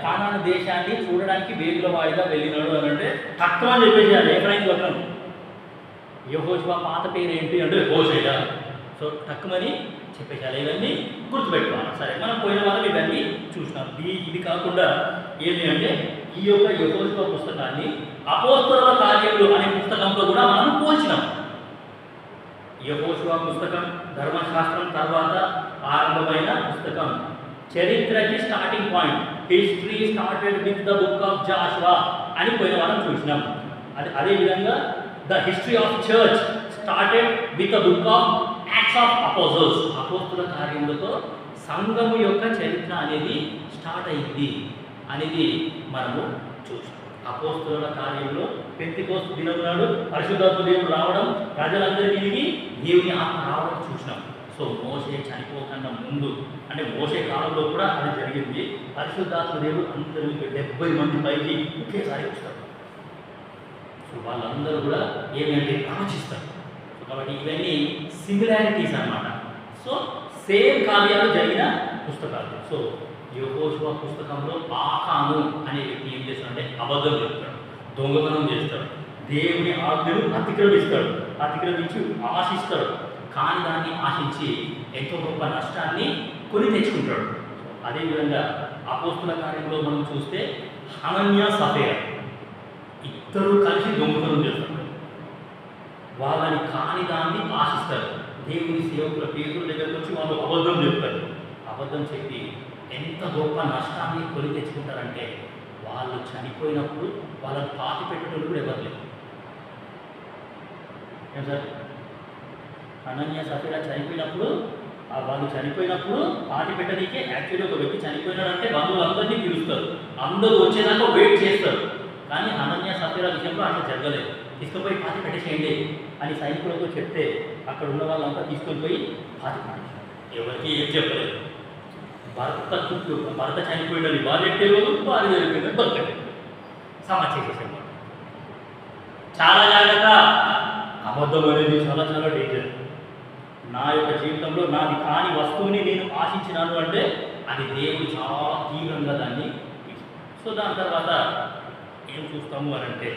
కానాను దేశాన్ని చూడడానికి వేగుల వాడిగా వెళ్ళినాడు అని అంటే తక్కువ అని చెప్పేసి ఎఫ్రాయిము గోత్రం. యెహోషువ పాత పేరు ఏంటి అంటే హోషేయ. సో తక్కువని చెప్పేసాలి, ఇవన్నీ గుర్తుపెట్టుకోవాలి. సరే, మనం పోయిన వారం ఇవన్నీ చూసినాం. ఇది కాకుండా ఏంటి అంటే ఈ యొక్క యెహోషువ పుస్తకాన్ని అపోస్తలుల కార్యములు అనే పుస్తకంతో కూడా మనం పోల్చినాం. యెహోషువ పుస్తకం ధర్మశాస్త్రం తర్వాత ఆరంభమైన పుస్తకం. చరిత్రకి starting point, history started with the book of Joshua అని పోయిన వారం చూసినాం. అదేవిధంగా the history of church started with the book of Acts of apostles. అపోస్తుల కార్యములతో సంఘము యొక్క చరిత్ర అనేది స్టార్ట్ అయింది అనేది మనము చూసాం. అపోస్తుల కార్యంలో పెంతెకోస్తు దినం నాడు పరిశుద్ధాత్మ దేవుడు రావడం, ప్రజలందరికీ దేవుని ఆత్మ రావడం చూసినాం. సో మోషే చనిపోకుండా ముందు అంటే మోషే కాలంలో కూడా అది జరిగింది. పరిశుద్ధాత్మ దేవుడు అందరికీ 70 మంది పైకి ఒకేసారి వస్తారు. సో వాళ్ళందరూ కూడా ఏమంటే ప్రవచిస్తారు. కాబట్టి ఇవన్నీ సిమిలారిటీస్ అన్నమాట. సో సేమ్ కార్యాలు జరిగిన పుస్తకాలు. సో యెహోషువ పుస్తకంలో ఆకాను అనే వ్యక్తి ఏం చేస్తాడంటే అబద్ధం చెప్తాడు, దొంగతనం చేస్తాడు, దేవుని ఆజ్ఞను అతిక్రమించి ఆశిస్తాడు. కానీ దాన్ని ఆశించి ఎంతో గొప్ప నష్టాన్ని కొని తెచ్చుకుంటాడు. అదేవిధంగా అపోస్తుల కార్యంలో మనం చూస్తే హనన్యా సఫేరా ఇద్దరు కలిసి దొంగతనం చేస్తారు. వాళ్ళని కాని దాన్ని ఆశిస్తారు. దేవుని సేవకుల పేదల దగ్గరకు వచ్చి వాళ్ళు అబద్ధం చెప్తారు. అబద్ధం చెప్పి ఎంత గొప్ప నష్టాన్ని కొని తెచ్చుకుంటారంటే వాళ్ళు చనిపోయినప్పుడు వాళ్ళని పాతి పెట్టడం కూడా ఎవరు లేదు. ఏం సార్, అనన్య సఫీరా చనిపోయినప్పుడు వాళ్ళు చనిపోయినప్పుడు పాతి పెట్టడానికే యాక్చువల్లీ ఒక వ్యక్తి చనిపోయినాడంటే బంధువులందరినీ పిలుస్తారు, అందరూ వచ్చేదాకా వెయిట్ చేస్తారు. కానీ అనన్య సఫీరా విషయంలో అట్లా జరగలేదు. తీసుకుపోయి పాతి పెట్టేసేయండి అని సైనికులతో చెప్తే అక్కడ ఉన్న వాళ్ళంతా తీసుకొని పోయి పాతి పెట్టేసారు. ఎవరికి ఏం చెప్పలేదు. భర్త చనిపోయిందని భార్య ఎట్టేవారు, భార్య చనిపోయిందని భర్త సమాచారం చేసేవారు. చాలా జాగ్రత్త. అబద్ధం అనేది చాలా చాలా డేంజర్. నా యొక్క జీవితంలో నాది కాని వస్తువుని నేను ఆశించినాను అంటే అది దేవుడు చాలా తీవ్రంగా దాన్ని. సో దాని తర్వాత ఏం చూస్తాము అని అంటే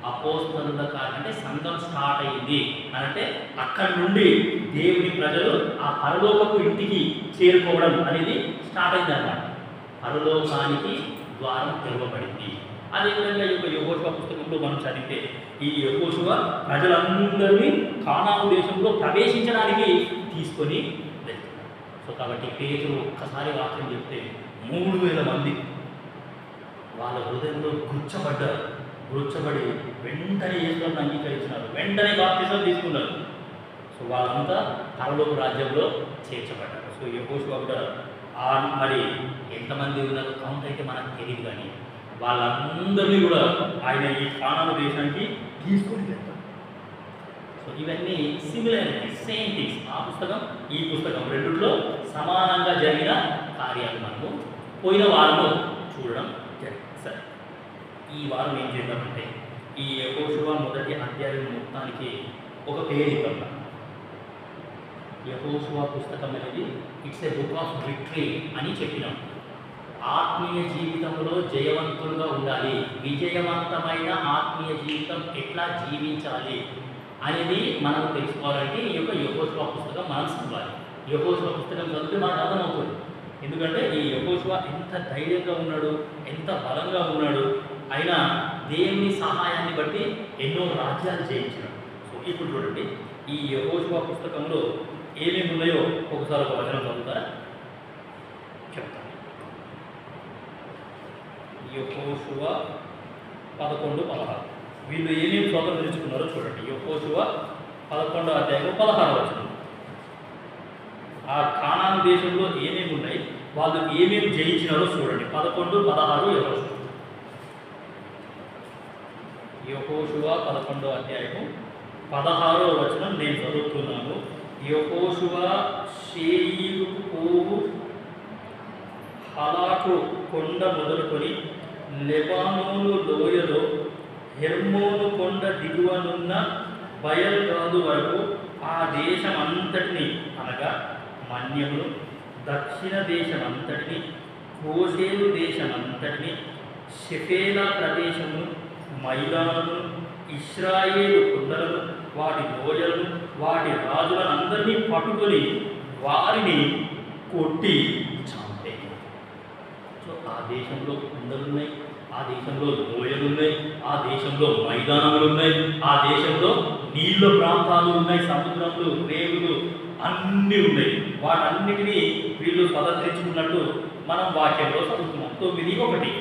అపోస్తలుల కార్యం అంటే సంఘం స్టార్ట్ అయింది అని అంటే అక్కడి నుండి దేవుని ప్రజలు ఆ పరలోకపు ఇంటికి చేరుకోవడం అనేది స్టార్ట్ అయింది అన్నమాట. పరలోకానికి ద్వారం తెరవబడింది. అదేవిధంగా ఈ యొక్క యెహోషువ పుస్తకంలో మనం చదివితే ఈ యెహోషువ ప్రజలందరినీ కానాను దేశంలో ప్రవేశించడానికి తీసుకొని వెళ్తున్నారు. సో కాబట్టి పేతురు ఒక్కసారి వాక్యం చెప్తే 3000 మంది వాళ్ళ హృదయంలో గుచ్చబడి వెంటనే యేసుని అంగీకరించినారు, వెంటనే బాప్తిసం తీసుకున్నారు. సో సో వాళ్ళంతా పరలోక రాజ్యంలో చేర్చబడ్డారు. సో యెహోషువ కూడా మరి ఎంతమంది ఉన్నారో కౌంట్ అయితే మనకు తెలియదు, కానీ వాళ్ళందరినీ కూడా ఆయన ఈ కానాను దేశానికి తీసుకొని వెళ్తారు. సో ఇవన్నీ సిమిలారిటీస్, సేమ్ థింగ్స్. ఆ పుస్తకం ఈ పుస్తకం రెండిట్లో సమానంగా జరిగిన కార్యాలు మనము పోయిన వారంలో చూడడం జరిగింది. సరే, ఈ వారం ఏం చేద్దామంటే ఈ యెహోషువ మొదటి అధ్యాయం మొత్తానికి ఒక పేరు ఇవ్వాలి. యెహోషువ పుస్తకం అనేది it's a book of victory అని చెప్పినాం. ఆత్మీయ జీవితంలో జయవంతులుగా ఉండాలి, విజయవంతమైన ఆత్మీయ జీవితం ఎట్లా జీవించాలి అనేది మనం తెలుసుకోవాలంటే ఈ యొక్క యెహోషువ పుస్తకం మనం చదవాలి. యెహోషువ పుస్తకం చదివితే మనకు అర్థమవుతుంది. ఎందుకంటే ఈ యెహోషువ ఎంత ధైర్యంగా ఉన్నాడు, ఎంత బలంగా ఉన్నాడు, ఆయన దేవుని సహాయాన్ని బట్టి ఎన్నో రాజ్యాలు జయించాడు. సో ఇప్పుడు చూడండి, ఈ యెహోషువ పుస్తకంలో ఏమేమి ఉన్నాయో ఒకసారి ఒక వచనం చదువుతారా? చెప్తాను. యెహోషువ 11:16 వీళ్ళు ఏమేమి స్వతంత్రించుకున్నారో చూడండి. యెహోషువ 11వ అధ్యాయం 16వ వచనం. ఆ కానాను దేశంలో ఏమేమి ఉన్నాయి, వాళ్ళు ఏమేమి జయించినారో చూడండి. 11-16 యెహోషువ 11వ అధ్యాయము 16వ వచనం నేను చదువుతున్నాను. యెహోషువ షేయీరుకు పోవు హలాకు కొండ మొదలుకొని లెబానోను లోయలో హెర్మోను కొండ దిగువనున్న బయల్గాదు వరకు ఆ దేశమంతటిని, అనగా మన్యమును, దక్షిణ దేశమంతటిని, గోషేను దేశమంతటిని, షెఫేలా ప్రదేశమును, మైదానమును, ఇశ్రాయేలు కొండలను, వాటి లోయలను, వాటి రాజులనందరినీ పట్టుకొని వారిని కొట్టి చంపే. సో ఆ దేశంలో కొండలున్నాయి, ఆ దేశంలో లోయలున్నాయి, ఆ దేశంలో మైదానములు ఉన్నాయి, ఆ దేశంలో నీళ్ళ ప్రాంతాలు ఉన్నాయి, సముద్రములు, రేవులు అన్నీ ఉన్నాయి. వాటన్నిటినీ వీళ్ళు స్వతంత్రించుకున్నట్టు మనం వాక్యంలో చదువుతున్నాం. 9:1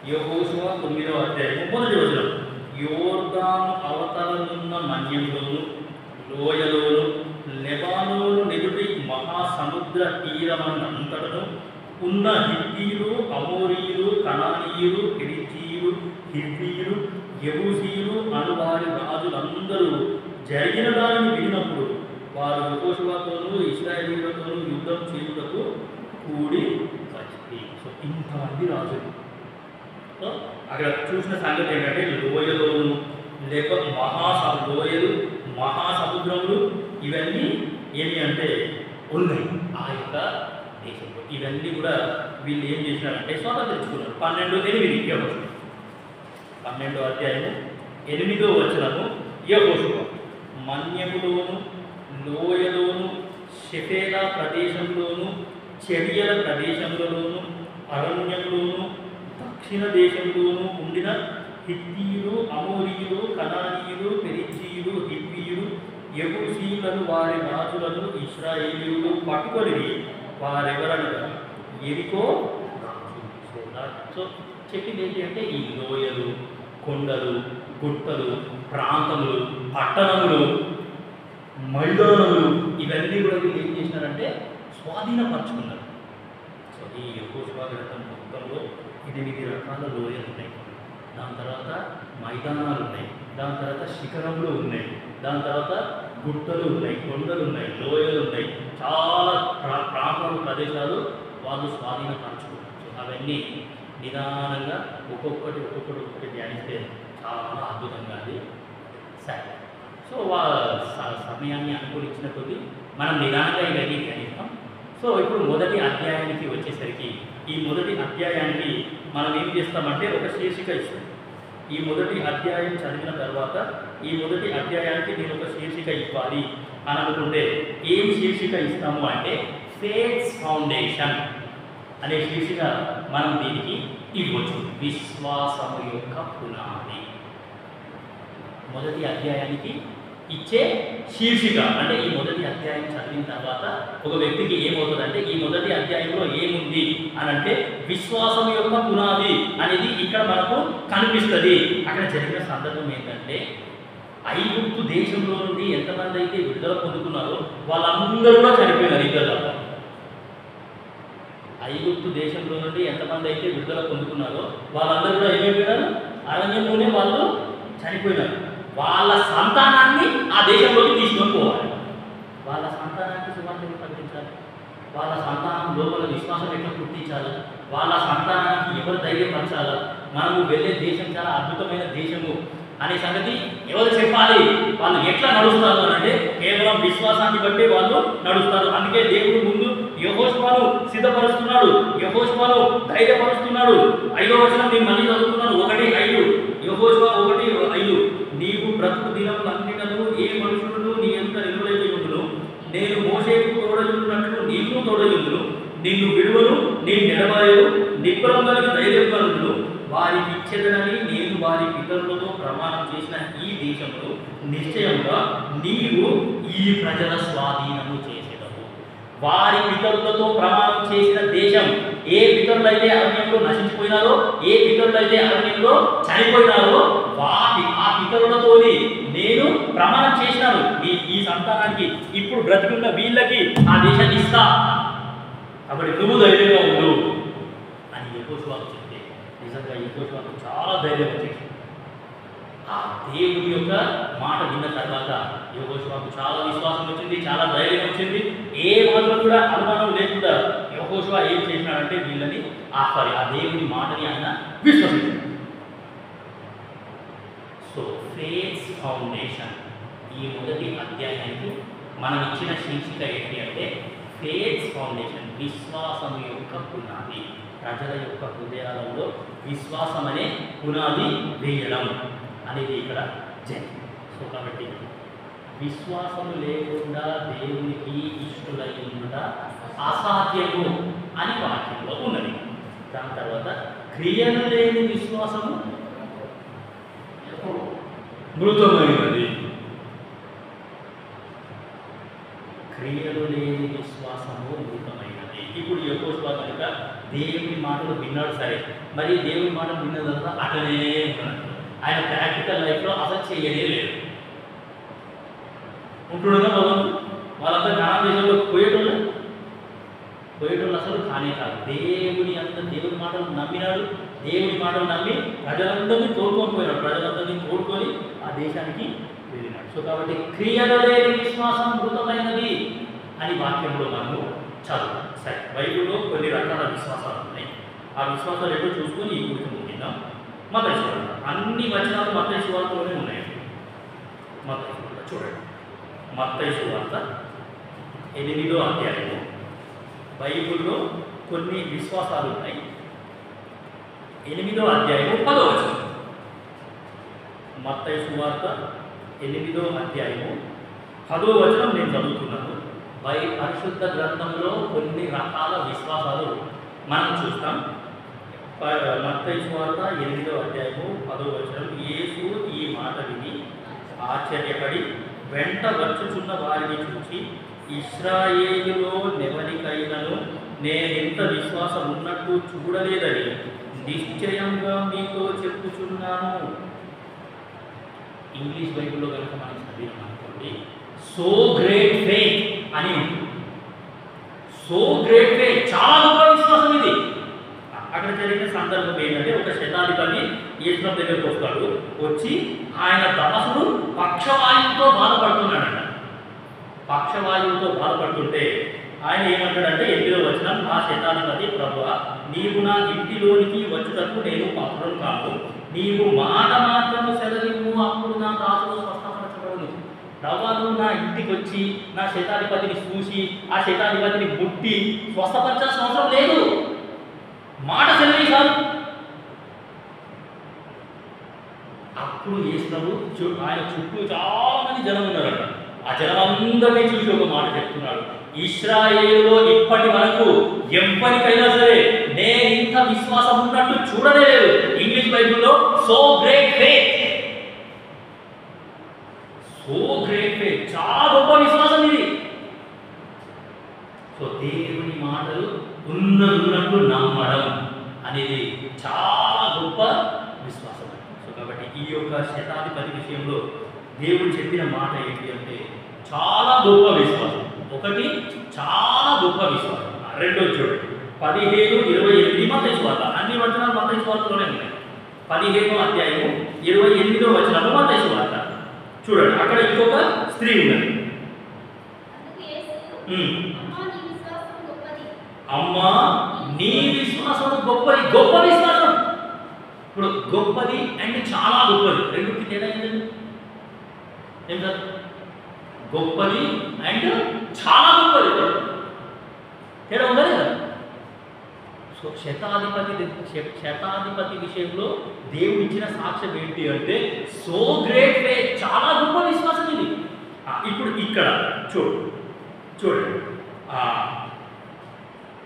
యెహోషువ 9వ అధ్యాయం 1వ వచనం. యోర్దాను అవతలనున్న మన్యంలోను, లోయలోను, లెబానోను నెదుటి మహాసముద్ర తీరమన్నంతటను ఉన్న హిత్తీయులు, అమోరీయులు, కనానీయులు, పెరిజీయులు, హివ్వీయులు, యెబూసీయులు అను వారి రాజులందరూ జరిగిన దానిని విన్నప్పుడు వారు యెహోషువతోనూ ఇశ్రాయేలీయులతోనూ యుద్ధం చేయుటకు కూడి వచ్చింది. సో ఇంతమంది రాజులు. సో అక్కడ చూసిన సంగతి ఏంటంటే లోయలోను లోయలు, మహాసముద్రములు ఇవన్నీ ఏమి అంటే ఉన్నాయి ఆ యొక్క దేశంలో. ఇవన్నీ కూడా వీళ్ళు ఏం చేసినారంటే స్వాతంత్రించుకున్నారు. 12:8 12వ అధ్యాయము 8వ వచనము. యెహోషువ మన్యములోను, లోయలోను, షెఫేలా ప్రదేశంలోను, చెడియల ప్రదేశములలోను, అరణ్యంలోను, దక్షిణ దేశంలోనూ ఉండిన హిత్తీయులు, అమోరీయులు, కనానీయులు, పెరిజీయులు, హివ్వీయులు, యెబూసీయులను వారి రాజులను ఇశ్రాయేలీయులు పట్టుకొని వారెవరనగా ఎరికో రాజు. సో చెప్పింది ఏంటి అంటే ఈ లోయలు, కొండలు, గుట్టలు, ప్రాంతములు, పట్టణములు, మైదానములు ఇవన్నీ కూడా వీళ్ళు ఏం చేసినారంటే స్వాధీనపరచుకున్నారు. సో ఈ యెహోషువ గ్రంథం మొత్తంలో 8 రకాల లోయలు ఉన్నాయి, దాని తర్వాత మైదానాలు ఉన్నాయి, దాని తర్వాత శిఖరములు ఉన్నాయి, దాని తర్వాత గుట్టలు ఉన్నాయి, కొండలు ఉన్నాయి, లోయలు ఉన్నాయి, చాలా ప్రాంతాలు, ప్రదేశాలు వాళ్ళు స్వాధీనపరచుకున్నారు. సో అవన్నీ నిదానంగా ఒక్కొక్కటి ధ్యానిస్తే చాలా అద్భుతంగా అది. సరే, సో సమయాన్ని అనుకూలించిన కొద్దీ మనం నిదానంగా ఇవన్నీ ధ్యానిస్తాం. సో ఇప్పుడు మొదటి అధ్యాయానికి వచ్చేసరికి ఈ మొదటి అధ్యాయానికి మనం ఏం చేస్తామంటే ఒక శీర్షిక ఇస్తాం. ఈ మొదటి అధ్యాయం చదివిన తర్వాత ఈ మొదటి అధ్యాయానికి నేను ఒక శీర్షిక ఇవ్వాలి అని అనుకుంటే ఏం శీర్షిక ఇస్తాము అంటే ఫేత్ ఫౌండేషన్ అనే శీర్షిక మనం దీనికి ఇవ్వచ్చు. విశ్వాసము యొక్క పునాది మొదటి అధ్యాయానికి ఇచ్చే శీర్షిక. అంటే ఈ మొదటి అధ్యాయం చదివిన తర్వాత ఒక వ్యక్తికి ఏమవుతుందంటే ఈ మొదటి అధ్యాయంలో ఏముంది అని అంటే విశ్వాసం యొక్క పునాది అనేది ఇక్కడ మనకు కనిపిస్తుంది. అక్కడ జరిగిన సందర్భం ఏంటంటే ఐగుప్తు దేశంలో నుండి ఎంతమంది అయితే విడుదల పొందుకున్నారో వాళ్ళందరూ కూడా చనిపోయినారు. ఇద్దరు ఐగుప్తు దేశంలో నుండి ఎంతమంది అయితే విడుదల పొందుకున్నారో వాళ్ళందరూ కూడా ఏమైపోయినారు? అరణ్యంలోనే వాళ్ళు చనిపోయినారు. వాళ్ళ సంతానాన్ని ఆ దేశంలోకి తీసుకొని పోవాలి. వాళ్ళ సంతానానికి సువార్తను ప్రకటించాలి. వాళ్ళ సంతానం లోపల విశ్వాసం ఎట్లా గుర్తించాలి? వాళ్ళ సంతానానికి ఎవరు ధైర్యపరచాలి? మనము వెళ్ళే దేశం చాలా అద్భుతమైన దేశము అనే సంగతి ఎవరు చెప్పాలి? వాళ్ళు ఎట్లా నడుస్తారు అని అంటే కేవలం విశ్వాసాన్ని బట్టి వాళ్ళు నడుస్తారు. అందుకే దేవుడు ముందు యెహోషువను సిద్ధపరుస్తున్నాడు, యెహోషువను ధైర్యపరుస్తున్నాడు. 5వ వచనం నేను మళ్ళీ చదువుతున్నాను, 1:5. యెహోషువ 1:5. నీవు బ్రతుకు దినములన్నిటను ఏ మనుషులను నీ ఎంత నిలువలేయుండును, నేను మోషేకు తోడయున్నట్లు నీకు తోడయుండును, నిన్ను విడువను, నీ నిలబడను, నిబ్బరంగా ధైర్యపరులను వారికి ఇచ్చేదనని నేను వారి పితరులతో ప్రమాణం చేసిన ఈ దేశంలో నిశ్చయంగా నీవు ఈ ప్రజల స్వాధీనము చేసేదవు. వారి పితరులతో ప్రమాణం చేసిన దేశం, ఏ పితరులైతే అరణ్యంలో నశించిపోయినారో, ఏ పితరులైతే అరణ్యంలో చనిపోయినారో ఆ పితరులతోని నేను ప్రమాణం చేసినాను. ఈ సంతానానికి ఇప్పుడు బ్రతికున్న వీళ్ళకి ఆ దేశాన్ని ఇస్తా, కాబట్టి నువ్వు ధైర్యంగా ఉండు అని యెహోషువకు చెప్తే నిజంగా యెహోషువకు చాలా ధైర్యం వచ్చేసి ఆ దేవుని యొక్క మాట విన్న తర్వాత యెహోషువకు చాలా విశ్వాసం వచ్చింది, చాలా ధైర్యం వచ్చింది. ఏ మాత్రం కూడా అనుమానం లేకుండా యెహోషువ ఏం చేసినాడంటే వీళ్ళని ఆ దేవుని మాటని ఆయన విశ్వసించాడు. సో ఫేత్ ఫౌండేషన్ ఈ మొదటి అధ్యాయానికి మనం ఇచ్చిన శీర్షిక ఏంటి అంటే ఫేత్ ఫౌండేషన్, విశ్వాసం యొక్క పునాది. ప్రజల యొక్క హృదయాలలో విశ్వాసం అనే పునాది వేయడం అనేది ఇక్కడ జరిగింది. సో కాబట్టి విశ్వాసము లేకుండా దేవునికి ఇష్టలై ఉండుట అసాధ్యము అని వాక్యంలో ఉన్నది. దాని తర్వాత క్రియలు లేని విశ్వాసము మృతమైనది. క్రియలు లేని విశ్వాసము మృతమైనది. ఇప్పుడు యెహోషువ కనుక దేవుని మాటలు విన్నాడు, సరే, మరి దేవుని మాటలు విన్న తర్వాత అట్లనే ఉన్నాడు. ఆయన ప్రాక్టికల్ లైఫ్లో అసలు చేయనే లేదు. ఉంటుండగా వాళ్ళంతా జ్ఞాన దేశంలో పోయేటోళ్ళు అసలు కానే కాదు. దేవుని మాటలు నమ్మినాడు, దేవుని మాటలు నమ్మి ప్రజలందరినీ తోడుకొని పోయినాడు, ప్రజలందరినీ తోడుకొని ఆ దేశానికి వెళ్ళినాడు. సో కాబట్టి క్రియలు లేని విశ్వాసం మృతమైనది అని వాక్యంలో మనము చదువుతాం. సరే, బైబిల్లో కొన్ని రకాల విశ్వాసాలు ఉన్నాయి. ఆ విశ్వాసాలు ఎప్పుడు చూసుకొని ఈ గురించి ముగిద్దాం. మత్తయి సువార్త, అన్ని వచనాలు మత్తయి సువార్తలోనే ఉన్నాయి. మత్తయి సువార్త చూడండి, మత్తయి సువార్త 8వ అధ్యాయము. బైబిల్లో కొన్ని విశ్వాసాలు ఉన్నాయి. 8వ అధ్యాయము 10వ వచనం. మత్తయి సువార్త 8వ అధ్యాయము 10వ వచనం నేను చదువుతున్నాను. పరిశుద్ధ గ్రంథంలో కొన్ని రకాల విశ్వాసాలు మనం చూస్తాం. మత్తయి సువార్త 8వ అధ్యాయము 10వ వచనం. యేసు ఈ మాట విని ఆశ్చర్యపడి వెంట వచ్చుచున్న వారిని చూసి, ఇశ్రాయేలులో నెవరికైనను నేనింత విశ్వాసం ఉన్నట్టు చూడలేదని నిశ్చయంగా మీతో చెప్పుచున్నాను. ఇంగ్లీష్ బైబిల్లో కనుక మనం చదివాం అనుకోండి, సో గ్రేట్ ఫెయిత్ అని ఉంటుంది. సో గ్రేట్ ఫెయిత్, చాలా గొప్ప విశ్వాసం ఇది. అక్కడ జరిగిన సందర్భం ఏంటంటే, ఒక శతాధిపతి యేసు దగ్గరకు వస్తాడు. వచ్చి ఆయన దాసుడు పక్షవాయువుతో బాధపడుతున్నాడంట. పక్షవాయువుతో బాధపడుతుంటే ఆయన ఏమంటాడంటే 8వ వచనం, ఆ శతాధిపతి, ప్రభువా, నీవు నా ఇంటిలోనికి వచ్చుటకు నేను పాత్రుడు కాను, నీవు మాట మాత్రము సెలవివ్వు, అప్పుడు నా దాసుడు స్వస్థపరచబడును. ప్రభువా, నువ్వు నా ఇంటికి వచ్చి నా శతాధిపతిని చూసి ఆ శతాధిపతిని ముట్టి స్వస్థపరచాల్సిన అవసరం లేదు, మాట సెలవి చాలు. అప్పుడు యేసు ఆయన చుట్టూ చాలా మంది జనం ఉన్నారట. ఆ జనమందరినీ చూసి ఒక మాట చెప్తున్నాడు, ఇశ్రాయేలులో ఇప్పటి వరకు ఎవ్వరికైనా సరే నేను ఇంత విశ్వాసం ఉన్నట్టు చూడలేదు. ఇంగ్లీష్ బైబిల్లో so great faith, so great faith, చాలా గొప్ప విశ్వాసం ఇది. సో దేవుని మాటలు ఉన్నట్టు నమ్మడం అనేది చాలా గొప్ప విశ్వాసం. సో కాబట్టి ఈ యొక్క శతాధిపతి విషయంలో దేవుడు చెప్పిన మాట ఏంటి అంటే చాలా గొప్ప విశ్వాసం. ఒకటి చాలా గొప్ప విశ్వాసం. రెండో చూడండి 15:28 మత్తయి సువార్త. అన్ని వచనాలు మత్తయి సువార్తలోనే ఉన్నాయి. 15వ అధ్యాయము 28వ వచనము మత్తయి సువార్త. చూడండి, అక్కడ ఇంకొక స్త్రీ ఉన్నది. అమ్మా నీ విశ్వాసం గొప్పది. గొప్ప విశ్వాసం. ఇప్పుడు గొప్పది అండ్ చాలా గొప్పది రెండుకి తేడా ఏంటండి? ఏం సార్? గొప్పది అండ్ చాలా గొప్పది తేడా ఉందా లేదా? సో శతాధిపతి విషయంలో దేవుడు ఇచ్చిన సాక్ష్యం ఏంటి అంటే సో గ్రేట్ ఫెయిత్, చాలా గొప్ప విశ్వాసం ఇది. ఇప్పుడు ఇక్కడ చూడండి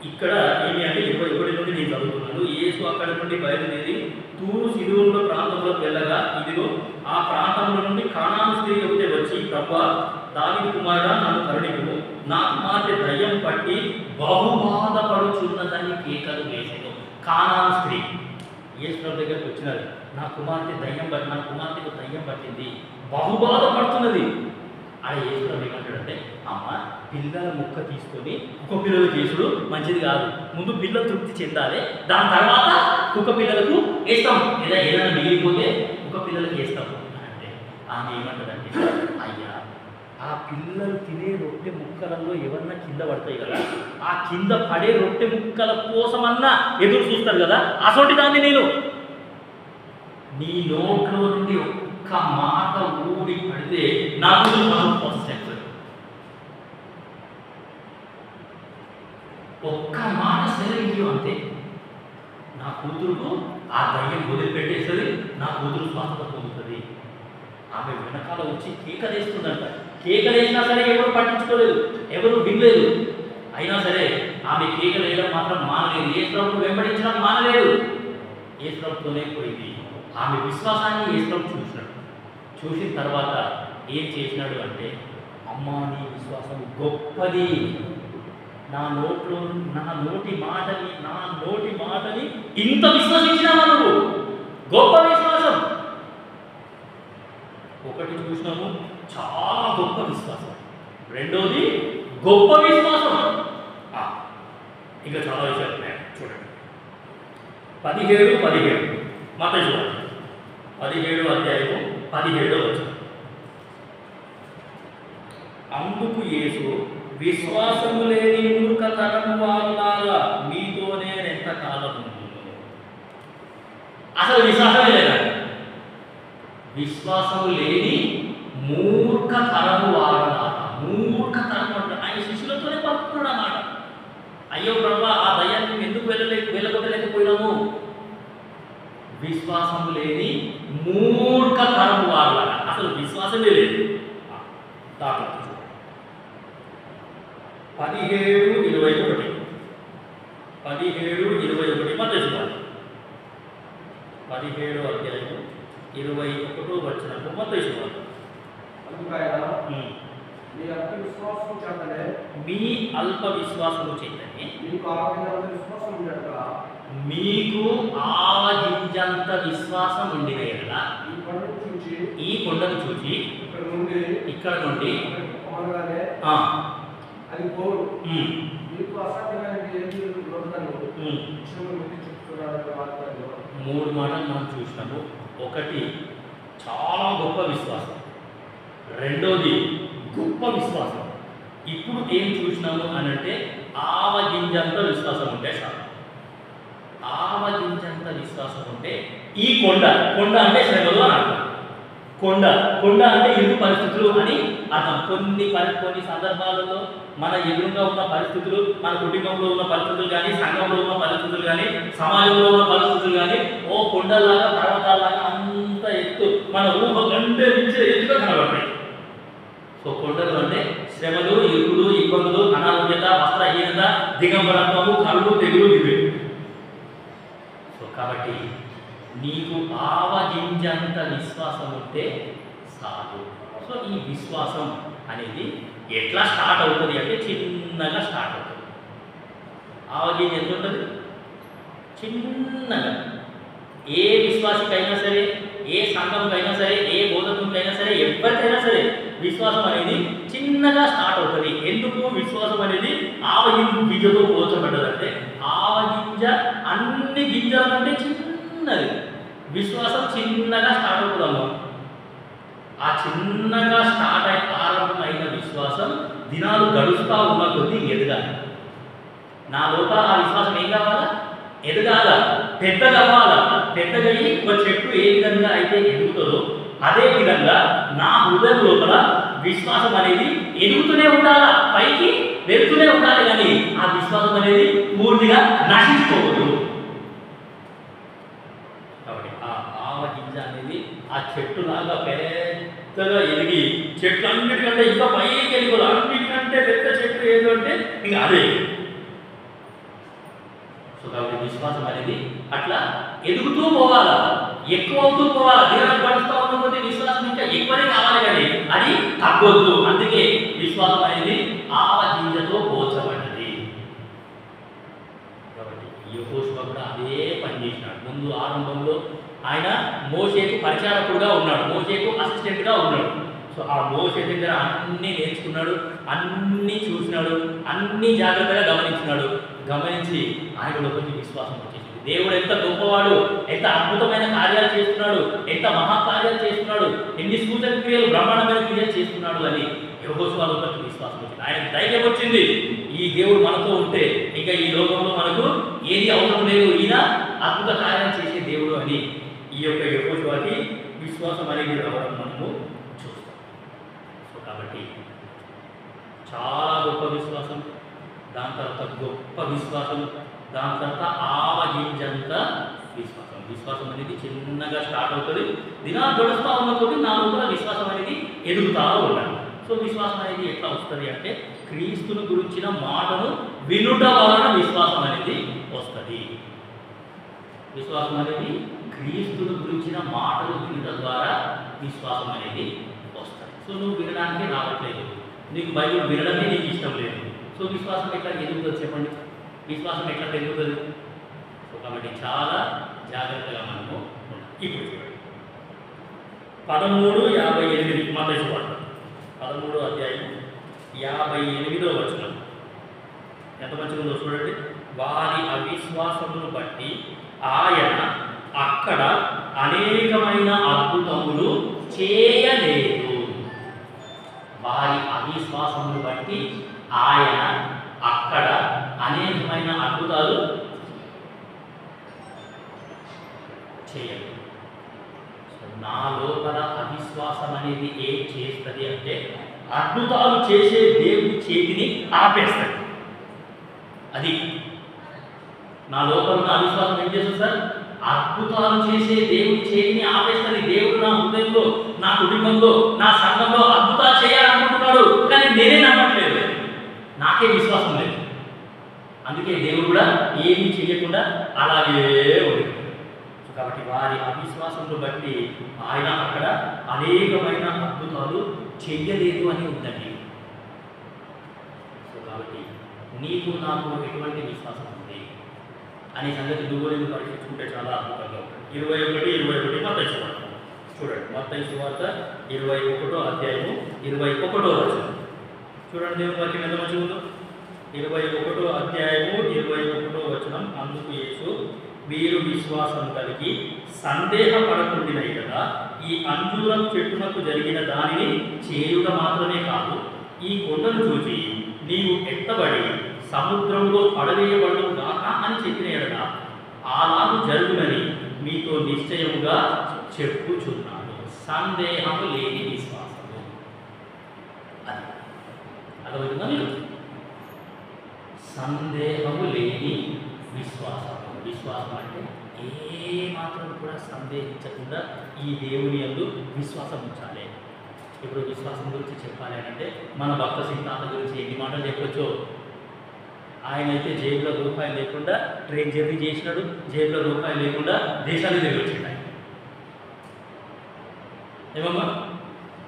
ఇక్కడ ఏమి అంటే 21 నుండి నేను చదువుతున్నాను. యేసు అక్కడి నుండి బయలుదేరి తూరు సిదోను ప్రాంతంలోకి వెళ్ళగా ఇదిగో ఆ ప్రాంతంలో నుండి కానాను స్త్రీ ఒకటే వచ్చి, ప్రభువా దావీదు కుమారుడా నన్ను కరుణించుము, నా కుమార్తె దయ్యం పట్టి బహుబాధపడుచున్నదని కేకలు వేసెను. కానాను స్త్రీ యేసు ప్రభు దగ్గరికి వచ్చినారు. నా కుమార్తెకు దయ్యం పట్టింది, బహుబాధపడుతున్నది. అలా యేసు ప్రభు ఏమంటాడంటే, అమ్మ పిల్లల ముక్క తీసుకొని కుక్క పిల్లలు చేసుడు మంచిది కాదు. ముందు పిల్లలు తృప్తి చెందాలి, దాని తర్వాత కుక్క పిల్లలకు వేస్తాం, లేదా ఏదైనా మిగిలిపోతే కుక్క పిల్లలకి వేస్తాం అంటే ఆమె ఏమంటారంటే, అయ్యా ఆ పిల్లలు తినే రొట్టె ముక్కలలో ఎవరన్నా కింద పడతాయి కదా, ఆ కింద పడే రొట్టె ముక్కల కోసమన్నా ఎదురు చూస్తారు కదా, అసోటి దాన్ని నేను నీ నోట్లో నుండి ఒక్క మాట ఊడి పడితే నాకు ఒక్క మాట సరే అంతే, నా కూతురుకు ఆ దయ్యం వదిలిపెట్టేస్తుంది, నా కూతురు స్వస్థత పొందుతుంది. ఆమె వెనకాల వచ్చి కేకలేస్తుందంట. కేకలేసినా సరే ఎవరు పట్టించుకోలేదు, ఎవరు వినలేదు. అయినా సరే ఆమె కేకలేయడం మాత్రం మానలేదు. యేసు ప్రభువును వెంబడించడం మానలేదు. యేసు ప్రభువుతోనే పోయింది. ఆమె విశ్వాసాన్ని యేసు ప్రభు చూసినాడు. చూసిన తర్వాత ఏం చేసినాడు అంటే, అమ్మా నీ విశ్వాసం గొప్పది, నా నోటి మాటని ఇంత విశ్వసించినావా నువ్వు? గొప్ప విశ్వాసం. ఒకటి చూసినాము చాలా గొప్ప విశ్వాసం, రెండోది గొప్ప విశ్వాసం. ఇంకా చాలా విషయాలు ఉన్నాయి చూడండి. 17 మత్తయి సువార్త 17వ అధ్యాయము 17వ వచనం. అందుకు యేసు, విశ్వాసము లేని మూర్ఖతరము వారులారా మీతోనే ఎంతకాలం ఉంటున్నాను. అసలు విశ్వాసమే లేదా? విశ్వాసము లేని మూర్ఖతరము వారులారా. మూర్ఖతరం అంటే ఆయన శిష్యులతోనే పలుకుతున్నాడు అన్నమాట. అయ్యో ప్రభువా ఆ దయ్యాన్ని ఎందుకు వెళ్ళగొట్టలేకపోయినాము? విశ్వాసము లేని మూర్ఖతరము వారులారా. అసలు విశ్వాసమే లేదు. 17:21 మత్తయి సువార్త 17వ అధ్యాయము 21వ వచనము మత్తయి సువార్త. మీ అల్ప విశ్వాసము చేతనే మీకు ఆవగింజంత విశ్వాసం ఉండిన ఎడల ఈ కొండను చూచి ఇక్కడ నుండి మూడు మాటలు మనం చూసినాము. ఒకటి చాలా గొప్ప విశ్వాసం, రెండోది గొప్ప విశ్వాసం. ఇప్పుడు ఏం చూసినాము అని అంటే ఆవగింజంత విశ్వాసం ఉంటే చాలు. ఆవగింజంత విశ్వాసం ఉంటే ఈ కొండ అంటే శ్రమలు అని అర్థం. కొండ అంటే ఇరుకు పరిస్థితులు అని అర్థం. కొన్ని సందర్భాలలో మన ఎదురుగా ఉన్న పరిస్థితులు, మన కుటుంబంలో ఉన్న పరిస్థితులు కానీ, సంఘంలో ఉన్న పరిస్థితులు కానీ, సమాజంలో ఉన్న పరిస్థితులు కానీ ఓ కొండలాగా పర్వతాలాగా అంత ఎత్తు మన ఊహ కంటే మించే ఎత్తుగా కనబడతాయి. సో కొండలు అంటే శ్రమలు, ఇరుకులు, ఇబ్బందులు, అనారోగ్యత, వస్త్రహీనత, దిగంబరత్వము, కళ్ళు, తెగులు ఇవే. సో కాబట్టి నీకు ఆవగింజంత విశ్వాసం ఉంటే చాలు. సో ఈ విశ్వాసం అనేది ఎట్లా స్టార్ట్ అవుతుంది అంటే చిన్నగా స్టార్ట్ అవుతుంది. ఆవగింజ ఎంత ఉంటుంది? చిన్నగా. ఏ విశ్వాసికైనా సరే ఏ సంఘంకైనా సరే, ఏ బోధకునికైనా సరే, ఎవరికైనా సరే విశ్వాసం అనేది చిన్నగా స్టార్ట్ అవుతుంది. ఎందుకు విశ్వాసం అనేది గింజతో పోల్చబడ్డదంటే గింజ అన్ని గింజల కంటే చిన్నది. విశ్వాసం చిన్నగా స్టార్ట్ అవుతుందమ్మా. ఆ చిన్నగా స్టార్ట్ అయి ఆరంభమైన విశ్వాసం దినాలు గడుస్తూ ఉన్న కొద్దీ ఎదగాలి. నా లోపల ఆ విశ్వాసం ఏం కావాలా? ఎదగాల, పెద్దగా అవ్వాలా. పెద్దగయ్యి ఒక చెట్టు ఏ విధంగా అయితే ఎదుగుతుందో అదే విధంగా నా హృదయం లోపల విశ్వాసం అనేది ఎదుగుతూనే ఉండాలా, పైకి వెళ్తూనే ఉండాలి. కానీ ఆ విశ్వాసం అనేది పూర్తిగా నశించుకోవద్దు. కాబట్టి ఆ గింజ అనేది ఆ చెట్టులాగా పెద్దగా ఎదిగి చెట్లు అన్నిటికంటే ఇంకా పైకి వెళ్ళిపోదు. అన్నిటికంటే పెద్ద చెట్టు ఏదో అంటే ఇంకా అదే. సో కాబట్టి విశ్వాసం అనేది అట్లా ఎదుగుతూ పోవాలా, ఎక్కువ అవుతూ పోవాలా. దినాలు గడుస్తూ ఉన్నది విశ్వాసం ఇంకా ఎక్కువనే కావాలి, కానీ అది తగ్గొద్దు. అందుకే విశ్వాసం అనేది గింజతో పోల్చబడ్డది. కాబట్టి యెహోషువ కూడా అదే పని చేసినాడు. ముందు ఆరంభంలో ఆయన మోషేకు పరిచారకుడుగా ఉన్నాడు, మోషేకు అసిస్టెంట్గా ఉన్నాడు. సో ఆ మోషే దగ్గర అన్నీ నేర్చుకున్నాడు, అన్నీ చూసినాడు, అన్నీ జాగ్రత్తగా గమనించి ఆయన లోపలికి విశ్వాసం వచ్చేసింది. దేవుడు ఎంత గొప్పవాడు, ఎంత అద్భుతమైన కార్యాలు చేస్తున్నాడు, ఎంత మహాకార్యాలు చేస్తున్నాడు, ఎన్ని సూచన క్రియలు, బ్రహ్మాండమైన క్రియలు చేస్తున్నాడు అని యెహోషువ లోపలికి విశ్వాసం వచ్చింది. ఆయనకు ధైర్యం వచ్చింది, ఈ దేవుడు మనతో ఉంటే ఇంకా ఈ లోకంలో మనకు ఏది అవసరం లేదు, ఈయన అద్భుత కార్యాలు చేసే దేవుడు అని ఈ యొక్క యెహోషువకి విశ్వాసం అనేది రావడం మనము చూస్తాం. సో కాబట్టి చాలా గొప్ప విశ్వాసం, దాని తర్వాత గొప్ప విశ్వాసం, దాని తర్వాత ఆవగింజంత విశ్వాసం. విశ్వాసం అనేది చిన్నగా స్టార్ట్ అవుతుంది. దినాలు గడుస్తూ ఉన్న కొద్దీ నా లోపల విశ్వాసం అనేది ఎదుగుతూ ఉండాలి. సో విశ్వాసం అనేది ఎట్లా వస్తుంది అంటే క్రీస్తుని గురించిన మాటను వినుట వలన విశ్వాసం అనేది వస్తుంది. విశ్వాసం అనేది క్రీస్తుని గురించిన మాటలు వినుట ద్వారా విశ్వాసం అనేది వస్తుంది. సో నువ్వు వినడానికి రావట్లేదు, నీకు బైబిల్ వినడమే నీకు ఇష్టం లేదు. సో విశ్వాసం ఎట్లా ఎదుగుతుంది చెప్పండి? విశ్వాసం ఎట్లా పెరుగుతుంది? సో కాబట్టి చాలా జాగ్రత్తగా మనము ఇప్పుడు చూడండి 13:58 మత్తయి సువార్త 13వ అధ్యాయం 58వ వచనం ఎంత మంచిగా ఉందో చూడండి. వారి అవిశ్వాసమును బట్టి ఆయన అక్కడ అనేకమైన అద్భుతములు చేయలేదు. వారి అవిశ్వాసమును బట్టి ఆయన అక్కడ అనేకమైన అద్భుతాలు చేయలేదు. నా లోపల అవిశ్వాసం అనేది ఏం చేస్తుంది అంటే అద్భుతాలు చేసే దేవుడి చేతిని ఆపేస్తుంది. అది నా లోపల ఉన్న అవిశ్వాసం ఏం చేస్తుంది సార్? అద్భుతాలు చేసే దేవుడి చేతిని ఆపేస్తుంది. దేవుడు నా హృదయంలో, నా కుటుంబంలో, నా సంఘంలో అద్భుతాలు చేయాలనుకుంటున్నాడు, కానీ నేనే నమ్మట్లేదు, నాకే విశ్వాసం లేదు. అందుకే దేవుడు కూడా ఏమీ చేయకుండా అలాగే ఉంది. కాబట్టి వారి అవిశ్వాసంను బట్టి ఆయన అక్కడ అనేకమైన అద్భుతాలు చెయ్యలేదు అని ఉందండి. సో కాబట్టి నీకు నాకు ఎటువంటి విశ్వాసం ఉంది అనే సంగతి నువ్వు పరీక్షించుకుంటే చాలా అద్భుతంగా ఉంటుంది. 21 మత్తయి సువార్త చూడండి. మత్తయి సువార్త 21వ అధ్యాయము 21వ వచనం చూడండి. దేవుని వాక్యం ఎంత మంచిగా ఉందో. 21వ అధ్యాయము 21వ వచనం. అందుకు యేసు, మీరు విశ్వాసం కలిగి సందేహపడకుండినై కదా, ఈ అంజూరం చెట్టునకు జరిగిన దానిని చేయుట మాత్రమే కాదు, ఈ కొండను చూసి నీవు ఎత్తబడి సముద్రంలో పడవేయబడును గాక అని చెప్పిన ఎడల అలాగు జరుగునని మీతో నిశ్చయముగా చెప్పుచున్నాను. సందేహము లేని విశ్వాసము. అది అర్థమవుతుందా మీరు? సందేహము లేని విశ్వాసము. విశ్వాసం అంటే ఏ మాత్రం కూడా సందేహించకుండా ఈ దేవుని యందు విశ్వాసం ఉంచాలి. ఇప్పుడు విశ్వాసం గురించి చెప్పాలి అంటే మన భక్త సింతాంత గురించి ఎన్ని మాటలు చెప్పొచ్చో. ఆయన అయితే జేబులో రూపాయలు లేకుండా ట్రైన్ జర్నీ చేసినాడు, జేబులో రూపాయలు లేకుండా దేశాన్ని తిరిగి వచ్చిండు. ఆయన ఏమమ్మా,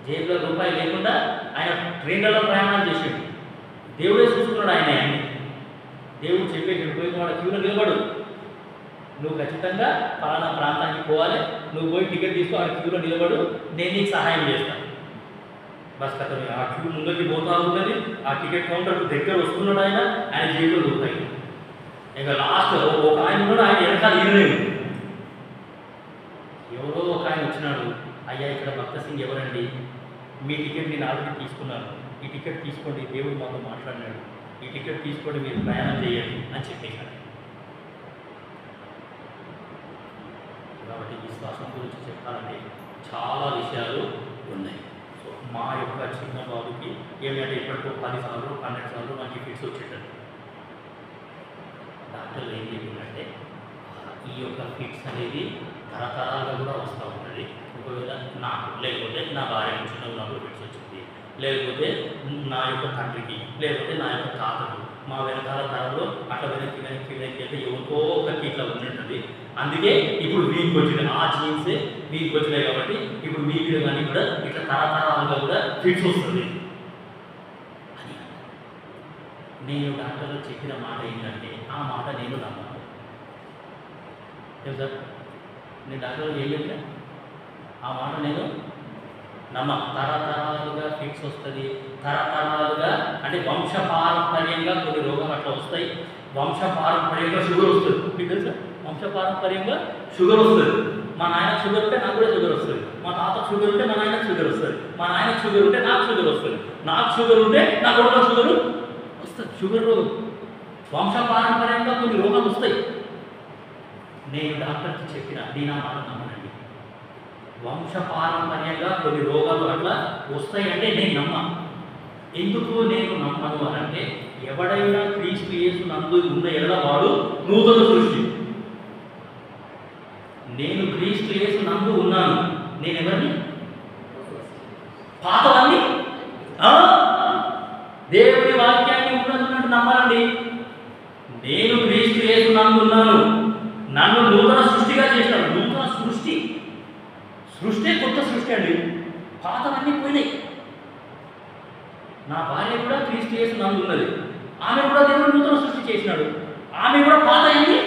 జేబులో రూపాయలు లేకుండా ఆయన ట్రైన్లలో ప్రయాణాలు చేసాడు. దేవుడే చూసుకున్నాడు. ఆయన దేవుడు చెప్పేసి పోయిన వాడు క్యూలో నిలబడు, నువ్వు ఖచ్చితంగా పలానా ప్రాంతానికి పోవాలి, నువ్వు పోయి టికెట్ తీసుకో, ఆ క్యూలో నిలబడు, నేను నీకు సహాయం చేస్తాను. బస్ కథ ఆ క్యూ ముందుకి పోతా ఉన్నది, ఆ టికెట్ కౌంటర్ దగ్గర వస్తున్నాడు ఆయన జైల్లో దొరుకుతాయి. ఇక లాస్ట్ ఒక ఆయన కూడా ఆయన వెనకాల ఈయనలేదు. ఎవరో ఒక ఆయన వచ్చినాడు, అయ్యా ఇక్కడ భక్త సింగ్ ఎవరండి, మీ టికెట్ నేను ఆల్రెడీ తీసుకున్నాను, ఈ టికెట్ తీసుకోండి, దేవుడు మాతో మాట్లాడినాడు, ఈ టికెట్ తీసుకోండి, మీరు ప్రయాణం చేయండి అని చెప్పేశాడు. కాబట్టి విశ్వాసం గురించి చెప్పాలంటే చాలా విషయాలు ఉన్నాయి. సో మా యొక్క చిన్న బాబుకి ఏమంటే ఇప్పటికో 10 సార్లు 12 సార్లు మనకి ఫిట్స్ వచ్చేటట్టు డాక్టర్లు ఏం చెప్పిందంటే ఈ యొక్క ఫిట్స్ అనేది తరతరాలుగా కూడా వస్తూ ఉంటుంది. ఒకవేళ నాకు లేకపోతే నా భార్య చిన్న ఉన్నప్పుడు ఫిట్స్ వచ్చింది, లేకపోతే నా యొక్క తండ్రికి, లేకపోతే నా యొక్క తాతకు, మా వెనకాల తరంలో అట్లా వెనక్కి అంటే ఎవరికో ఒకరికి ఇట్లా ఉంటుంటుంది. అందుకే ఇప్పుడు వీరికి వచ్చినాయి, ఆ జీన్సే వీరికి వచ్చినాయి కాబట్టి ఇప్పుడు మీ మీద కానీ కూడా ఇట్లా తరతరాలుగా కూడా ఫిట్స్ వస్తుంది అని. నేను డాక్టర్లు చెప్పిన మాట ఏంటంటే ఆ మాట నేను నమ్మాను. ఏం సార్, నేను డాక్టర్లు ఏం చెప్పినా ఆ మాట నేను నమ్మ. తరతరాలుగా ఫిట్స్ వస్తుంది, తరతరాలుగా అంటే వంశపారంపర్యంగా కొన్ని రోగాలు అట్లా వస్తాయి, వంశపారంపర్యంగా షుగర్ వస్తుంది. మీకు తెలుసా, వంశపారంపర్యంగా షుగర్ వస్తుంది. మా నాయనకు షుగర్ ఉంటే నాకు కూడా షుగర్ వస్తుంది, మా తాతకు షుగర్ ఉంటే మా నాయనకు షుగర్ వస్తుంది, మా నాయనకు షుగర్ ఉంటే నాకు షుగర్ వస్తుంది, నాకు షుగర్ ఉంటే నా కొడుకు షుగర్ వస్తుంది. షుగర్ రోగం వంశపారంపర్యంగా కొన్ని రోగాలు వస్తాయి. నేను డాక్టర్కి చెప్పిన నేను ఆ మాట నమ్మనండి. వంశపారంపర్యంగా కొన్ని రోగాలు అట్లా వస్తాయంటే నేను నమ్మా. ఎందుకు నేను నమ్మను అని అంటే ఎవడైనా క్రీస్తు యేసు నందు ఉన్న ఎడల వాడు నూతన సృష్టి. నేను క్రీస్తు యేసు నందు ఉన్నాను, నేను ఎవరిని పాతవన్నీ దేవుడి వాక్యాన్ని ఉన్నట్టు నమ్మాలండి. నేను క్రీస్తు యేసు నందు ఉన్నాను, నన్ను నూతన సృష్టిగా చేసినాడు. నూతన సృష్టి, సృష్టి కొత్త సృష్టి అండి, పాతవన్నీ పోయినాయి. నా భార్య కూడా క్రీస్తు యేసు నందు ఉన్నది, ఆమె కూడా దేవుడు నూతన సృష్టి చేసినాడు, ఆమె కూడా పాత అయింది.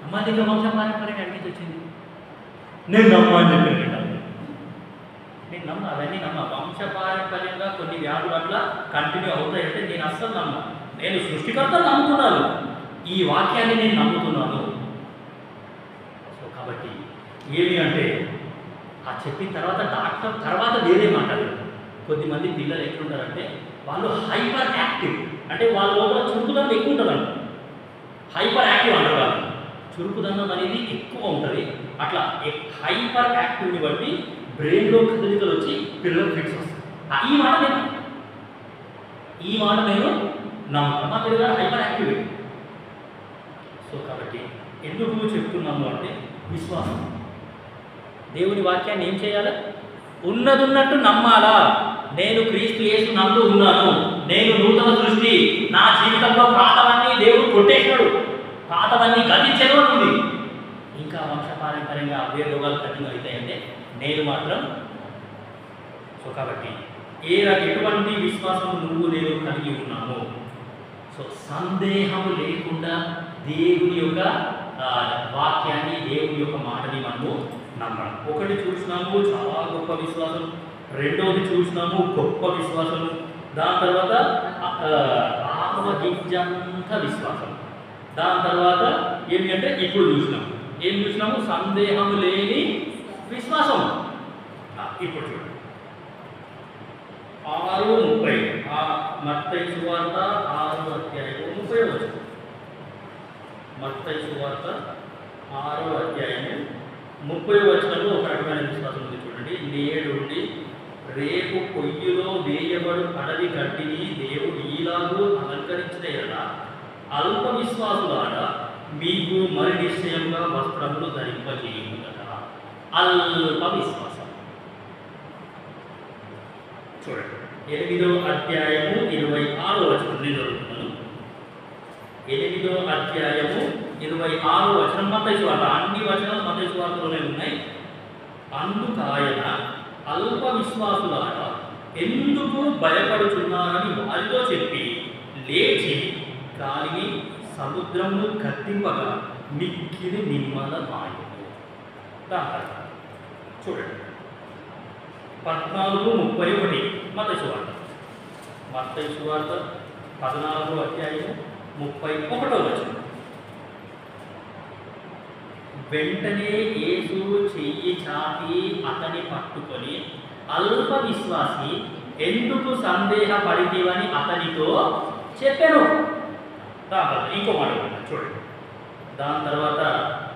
అమ్మ దగ్గర వంశపారంపర్యంగా అడిగి వచ్చింది, నేను నమ్మ అని చెప్పాను. నేను నమ్మ, అవన్నీ నమ్మ. వంశపారంపర్యంగా కొన్ని వ్యాధులు అట్లా కంటిన్యూ అవుతాయంటే నేను అస్సలు నమ్మ. నేను సృష్టికర్తను నమ్ముతున్నాను, ఈ వాక్యాన్ని నేను నమ్ముతున్నాను. సో కాబట్టి ఏమి అంటే ఆ చెప్పిన తర్వాత డాక్టర్ తర్వాత వేరే మాట్లాడారు. కొద్దిమంది పిల్లలు ఎట్లుంటారంటే వాళ్ళు హైపర్ యాక్టివ్, అంటే వాళ్ళ లోపల చురుకుదనం ఎక్కువ ఉంటుందండి. హైపర్ యాక్టివ్ అంటారు వాళ్ళు, చురుకుదనం అనేది ఎక్కువ ఉంటుంది. అట్లా హైపర్ యాక్టివ్ని బట్టి బ్రెయిన్లో కదలికలు వచ్చి పిల్లలకు ఫిట్స్ వస్తాయి. ఈ మాట నేను నమ్ముతాను. మా పిల్లలు హైపర్ యాక్టివ్. సో కాబట్టి ఎందుకు చెప్తున్నాము అంటే విశ్వాసం. దేవుని వాక్యాన్ని ఏం చేయాలి? ఉన్నదున్నట్టు నమ్మాలా. నేను క్రీస్తు యేసు నందు ఉన్నాను, నేను నూతన సృష్టి, నా జీవితంలో పాతవన్నీ దేవుడు కొట్టేశాడు, పాతవన్నీ గతించను ఉంది. ఇంకా వంశపారంపర్యంగా అవే రోగాలు కఠినం అవుతాయంటే నేను మాత్రం. సో కాబట్టి ఎటువంటి విశ్వాసం నువ్వు నేను కలిగి ఉన్నాము. సో సందేహం లేకుండా దేవుని యొక్క వాక్యాన్ని, దేవుని యొక్క మాటని మనము నమ్మడం. ఒకటి చూసినాము చాలా గొప్ప విశ్వాసం, రెండవది చూసినాము గొప్ప విశ్వాసము, దాని తర్వాత ఆత్మగింజంత విశ్వాసం, దాని తర్వాత ఏమి అంటే ఇప్పుడు ఏం చూసినాము సందేహం లేని విశ్వాసం. ఇప్పుడు చూడండి 6:30 మత్తయి సువార్త 6:30 మత్తయి సువార్త 6:30 ఒక రకమైన విశ్వాసం ఉంది. చూడండి, నేడుండి రేపు పొయ్యిలో వేయబడు అడవి గడ్డిని దేవుడు ఈలాగూ అలంకరించిన ఎడల అల్ప విశ్వాసులారా మీకు మరి నిశ్చయంగా వస్త్రములు ధరింపజేయము కదా. అల్ప విశ్వాసం. చూడండి 8వ అధ్యాయము 26వ వచనం నేను చదువుతున్నాను. 8వ అధ్యాయము 26వ వచనం మత్తయి సువార్త. అన్ని వచనాలు మత్తయి సువార్తలోనే ఉన్నాయి. అందుకాయన అల్ప విశ్వాసులారా ఎందుకు భయపడుతున్నారని వారితో చెప్పి లేచి గాలిని సముద్రమును గద్దింపగా మిక్కిలి నిమ్మల మాయము. దాని చూడండి 14:31 మత్తయి సువార్త 14వ అధ్యాయము 31వ వచనం. వెంటనే యేసు చెయ్యి చాపి అతని పట్టుకొని, అల్ప విశ్వాసి, ఎందుకు సందేహపడితివని అతనితో చెప్పాను. ఇంకో మాట చూడండి. దాని తర్వాత